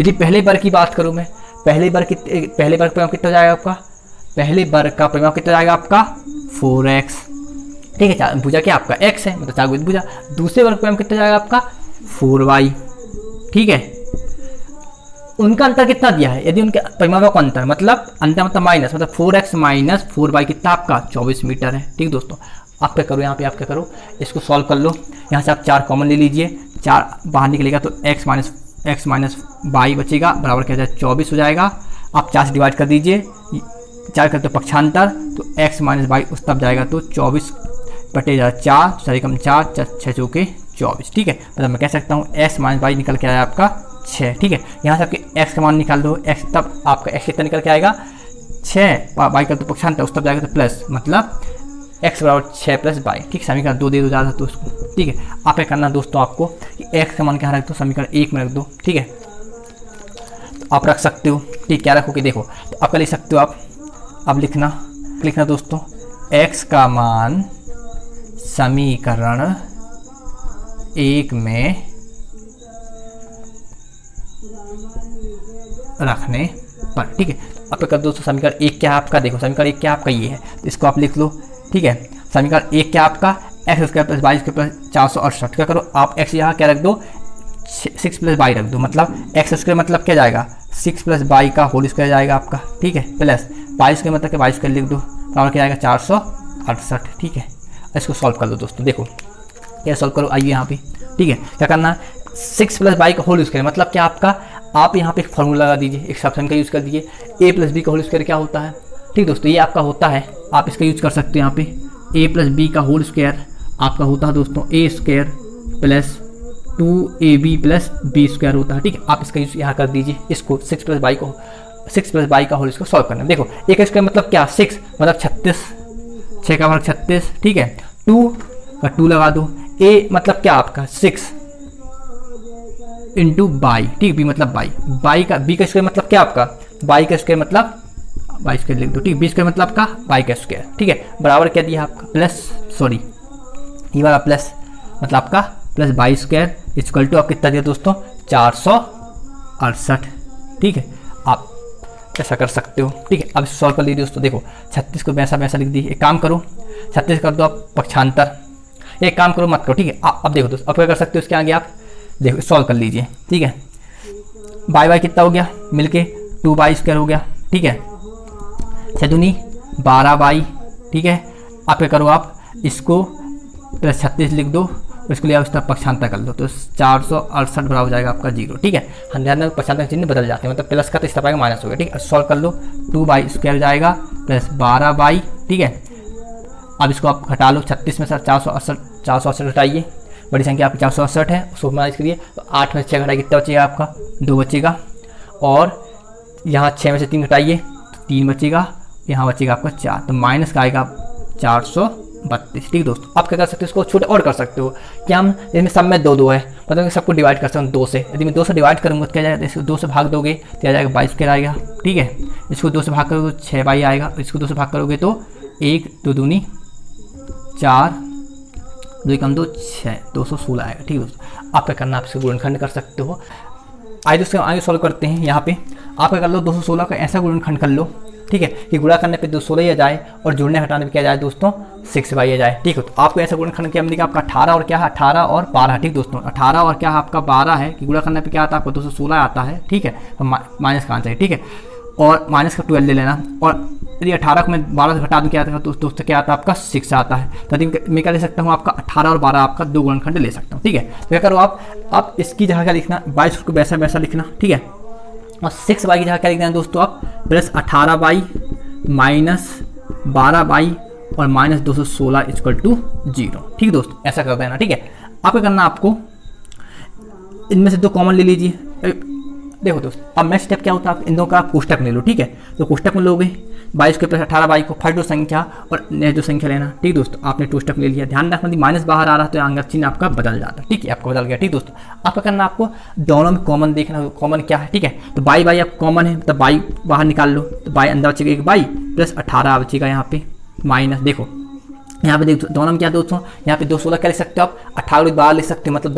यदि पहले वर्ग की बात करूं मैं, पहले वर्ग परिमाप कितना जाएगा आपका, पहले वर्ग का परिमाप कितना जाएगा आपका 4x। ठीक है, भुजा क्या आपका x है, मतलब 4 गुणित भुजा। दूसरे वर्ग परिमाप कितना जाएगा आपका 4y, ठीक है। उनका अंतर कितना दिया है, यदि उनके परिमाणों का अंतर मतलब अंतर मतलब माइनस, मतलब 4x माइनस 4y कितना आपका 24 मीटर है, ठीक दोस्तों। आप क्या करो, यहाँ पे आप क्या करो, इसको सॉल्व कर लो। यहाँ से आप 4 कॉमन ले लीजिए, 4 बाहर निकलेगा तो x माइनस y बचेगा, बराबर क्या जाए 24 हो जाएगा। आप 4 से डिवाइड कर दीजिए, 4 करते तो पक्षांतर, तो x माइनस y उस तब जाएगा तो 24 बटे 4, 4 कम 4, 6 चौके 24, ठीक है। मतलब मैं कह सकता हूँ x माइनस y निकल के आया आपका 6, ठीक है। यहाँ से आपके x का मान निकाल दो, x तब आपका x कितना निकल के आएगा 6, y का तो पक्षांतर उस तब जाएगा तो प्लस, मतलब x बराबर 6 प्लस y, ठीक। समीकरण 2 दे दो ज़्यादा तो उसको, ठीक है। आप क्या करना दोस्तों आपको कि x का मान क्या रख दो, समीकरण 1 में रख दो, ठीक है। तो आप रख सकते हो, ठीक। क्या रखोगे देखो, तो आप लिख सकते हो आप, अब लिखना दोस्तों x का मान समीकरण 1 में रखने पर, ठीक है। अब कर दोस्तों समीकरण 1 क्या है आपका, देखो समीकरण 1 क्या आपका ये है, तो इसको आप लिख लो, ठीक है। समीकरण 1 क्या आपका x square plus y square plus 468, क्या करो आप x यहाँ क्या रख दो 6 प्लस y रख दो, मतलब x स्क्वायर मतलब क्या जाएगा 6 प्लस y का होल स्क्वायर जाएगा आपका, ठीक है, प्लस y स्क्वायर मतलब कि y स्क्वायर लिख दो, बराबर क्या जाएगा 468, ठीक है। इसको सॉल्व कर लो दोस्तों, देखो क्या सॉल्व करो, आइए यहाँ पे, ठीक है। क्या करना है 6 प्लस y का होल स्क्वायर मतलब क्या आपका, आप यहाँ पे एक फॉर्मूला लगा दीजिए, एक सब्सटेंस का यूज़ कर दीजिए, a प्लस बी का होल स्क्वायर क्या होता है, ठीक दोस्तों, ये आपका होता है, आप इसका यूज़ कर सकते हो यहाँ पे। a प्लस बी का होल स्क्वायर आपका होता है दोस्तों a square plus 2ab plus b square होता है, ठीक है। आप इसका यूज़ यहाँ कर दीजिए, इसको 6 प्लस y का होल इसको सॉल्व करना है। देखो एक स्क्वायर मतलब क्या 6 मतलब 36, 6 का वर्ग 36, ठीक है। 2 का 2 लगा दो, a मतलब क्या आपका 6 इंटू बाई, ठीक, बी मतलब बाई, बाई का बी का स्क्वायर मतलब क्या आपका बाई का स्क्वायर मतलब बाई स्क्वायर लिख दो, ठीक। बी स्क्वायर मतलब आपका बाई का स्क्वायर, ठीक है, बराबर क्या दिया आपका प्लस, सॉरी ये वाला प्लस मतलब आपका plus by square equal to आप कितना दिया दोस्तों 468, ठीक है। आप ऐसा कर सकते हो, ठीक है। अब इसे सॉल्व कर लीजिए दोस्तों, देखो 36 को वैसा लिख दीजिए, एक काम करो 36 कर दो आप पक्षांतर, एक काम करो मत करो, ठीक है। अब देखो दोस्तों अब क्या कर सकते हो, इसके आगे आप देखो सॉल्व कर लीजिए, ठीक है। बाई कितना हो गया मिलके 2y स्क्वायर हो गया, ठीक है, 6 दूनी 12y, ठीक है। आप क्या करो आप इसको प्लस 36 लिख दो, इसको लिया उसका पक्षांतर कर लो, तो 468 बराबर हो जाएगा आपका 0, ठीक है। हम ध्यान में पक्षांतर चिन्ह बदल जाते हैं, मतलब प्लस का तो इस तरह माइनस हो गया, ठीक है। सॉल्व कर लो 2y स्क्वायर जाएगा प्लस 12y, ठीक है। अब इसको आप घटा लो, 36 में से 468 घटाइए, बड़ी संख्या आपकी 468 है, उसको माइनस करिए तो 8 में से 6 घटाइए कितना बचेगा आपका 2 बचेगा, और यहाँ 6 में से 3 घटाइए तो 3 बचेगा, यहाँ बचेगा आपका 4, तो माइनस का आएगा 432, ठीक दोस्तों। आप क्या कर सकते हो इसको छोटे और कर सकते हो, क्या हम इसमें सब में 2 है, मतलब सबको डिवाइड कर सकते हैं 2 से, यदि मैं 2 से डिवाइड करूँगा तो क्या जाएगा, इसको 2 से भाग दोगे तो आ जाएगा 22 स्क्वायर आएगा, ठीक है। इसको 2 से भाग करोगे तो 6y आएगा, इसको 2 से भाग करोगे तो 1 2 दूनी 4 2 कम 2 6 216 आएगा, ठीक है दोस्तों। आप क्या करना आप इसको गुणनखंड कर सकते हो। आइए दोस्तों आगे सॉल्व करते हैं। यहाँ पे आप क्या कर लो 216 का ऐसा गुणनखंड कर लो, ठीक है, कि गुणा करने पे 216 आ जाए और जोड़ने घटाने पे क्या जाए दोस्तों 6y आ जाए, ठीक है। तो आपको ऐसा गुणनखंड क्या मिलेगा आपका 18 और क्या है 18 और 12, ठीक दोस्तों। 18 और क्या है आपका 12 है कि गुणा करने पे क्या आता है आपको 216 आता है, ठीक है, तो माइनस का आंसर है, ठीक है। और माइनस का 12 ले लेना, और यदि 18 को मैं 12 से घटा दूँ क्या आता है तो दोस्तों क्या आता है आपका 6 आता है, तो मैं क्या ले सकता हूँ आपका 18 और 12 आपका 2 गुणनखंड ले सकता हूँ, ठीक है। तो क्या करो आप इसकी जगह क्या लिखना 22 को वैसा लिखना, ठीक है, और 6y की जगह क्या लिखना है दोस्तों आप प्लस 18y माइनस 12y और माइनस 216 इक्वल टू 0, ठीक दोस्तों, ऐसा कर देना, ठीक है। आप क्या करना आपको इनमें से 2 कॉमन ले लीजिए। देखो दोस्तों अब नेक्स्ट स्टेप क्या होता है, आप इन दोनों का कोष्टक ले लो, ठीक है। तो कोष्टक में लोगे 22 के प्लस 18y को फर्स्ट संख्या और नेक्स्ट संख्या लेना, ठीक दोस्तों। आपने कोष्टक ले लिया, ध्यान रखना यदि माइनस बाहर आ रहा है तो अंग चिन्ह आपका बदल जाता है, ठीक है, आपका बदल गया, ठीक दोस्तों। आपका करना आपको दोनों में कॉमन देखना, कॉमन क्या है, ठीक है। तो बाई आप कॉमन है तो बाई बाहर निकाल लो, तो बाई अंदर बचेगा एक बाई प्लस 18 बचेगा यहाँ पे माइनस, देखो यहाँ पे देखो दोनों में क्या दोस्तों यहाँ पे 216 क्या लिख सकते हो आप 18 12 लिख सकते हो, मतलब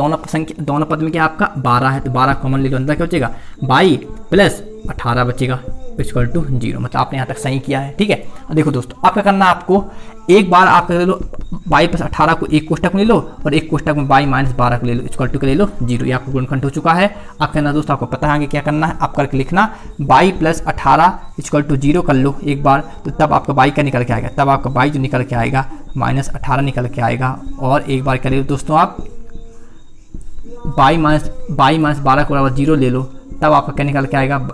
दोनों पद में क्या आपका 12 है, तो 12 कॉमन ले लो, अंदर क्या बचेगा 22 प्लस 18 बचेगा इक्वल टू 0, मतलब आपने यहाँ तक सही किया है, ठीक है। और देखो दोस्तों आप क्या करना आपको एक बार आप कर लो y प्लस 18 को एक कोष्टक में ले लो और एक कोष्टक में y माइनस 12 को ले लो, इक्वल टू के ले लो 0। ये आपको गुणनखंड हो चुका है। अब कहना दोस्तों आपको पता है आगे क्या करना है, आप करके लिखना y प्लस 18 इक्वल टू 0 कर लो एक बार, तो तब आपका y का निकल के आएगा, तब आपका y जो निकल के आएगा माइनस 18 निकल के आएगा। और एक बार करिए दोस्तों आप y माइनस 12 को बराबर 0 ले लो, तब आपका क्या निकल के आएगा,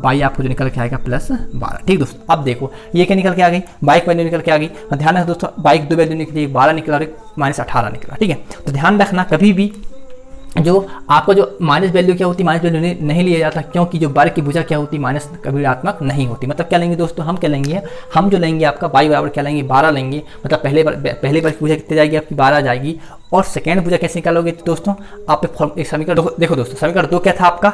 y आपको जो निकल के आएगा प्लस 12। ठीक दोस्तों, अब देखो ये क्या निकल के आ गई, y की वैल्यू निकल के आ गई। और ध्यान रखना दोस्तों y की दो वैल्यू निकली, एक 12 निकला और एक माइनस 18 निकला। ठीक है, तो ध्यान रखना कभी भी जो आपको जो माइनस वैल्यू क्या होती है, माइनस वैल्यू नहीं लिया जाता, क्योंकि जो वर्ग की भुजा क्या होती है, माइनस कभी ऋणात्मक नहीं होती। मतलब क्या लेंगे दोस्तों, हम क्या लेंगे, हम जो लेंगे आपका y बराबर क्या लेंगे 12 लेंगे। मतलब पहले वर्ग की भुजा कितनी जाएगी आपकी 12 आ जाएगी। और सेकेंड भुजा कैसे निकालोगे तो दोस्तों आप एक समीकरण देखो दोस्तों, समीकरण 2 क्या था आपका,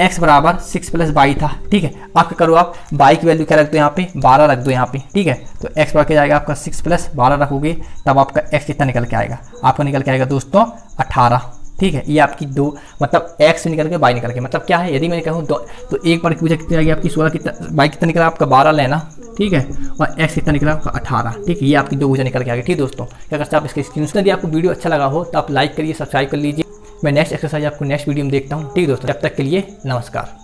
x बराबर 6 प्लस y था। ठीक है, आप क्या करो, आप y की वैल्यू क्या रख दो यहाँ पे 12 रख दो यहाँ पे। ठीक है, तो x बराबर क्या जाएगा आपका 6 प्लस 12 रखोगे, तब आपका x कितना निकल के आएगा, आपका निकल के आएगा दोस्तों 18। ठीक है, ये आपकी दो मतलब x से निकल के y निकल के, मतलब क्या है, यदि मैं कहूँ तो एक बार की पूछा कितनी आएगी आपकी 16, कितना y कितना निकला आपका 12 लेना। ठीक है, और x कितना निकला आपका 18। ठीक है, ये आपकी दो भुजा निकल के आ गई। ठीक दोस्तों, क्या करते हैं आप इसके स्क्रीनशॉट। यदि आपको वीडियो अच्छा लगा हो तो आप लाइक करिए, सब्सक्राइब कर लीजिए। मैं नेक्स्ट एक्सरसाइज आपको नेक्स्ट वीडियो में देखता हूँ। ठीक दोस्तों, तब तक के लिए नमस्कार।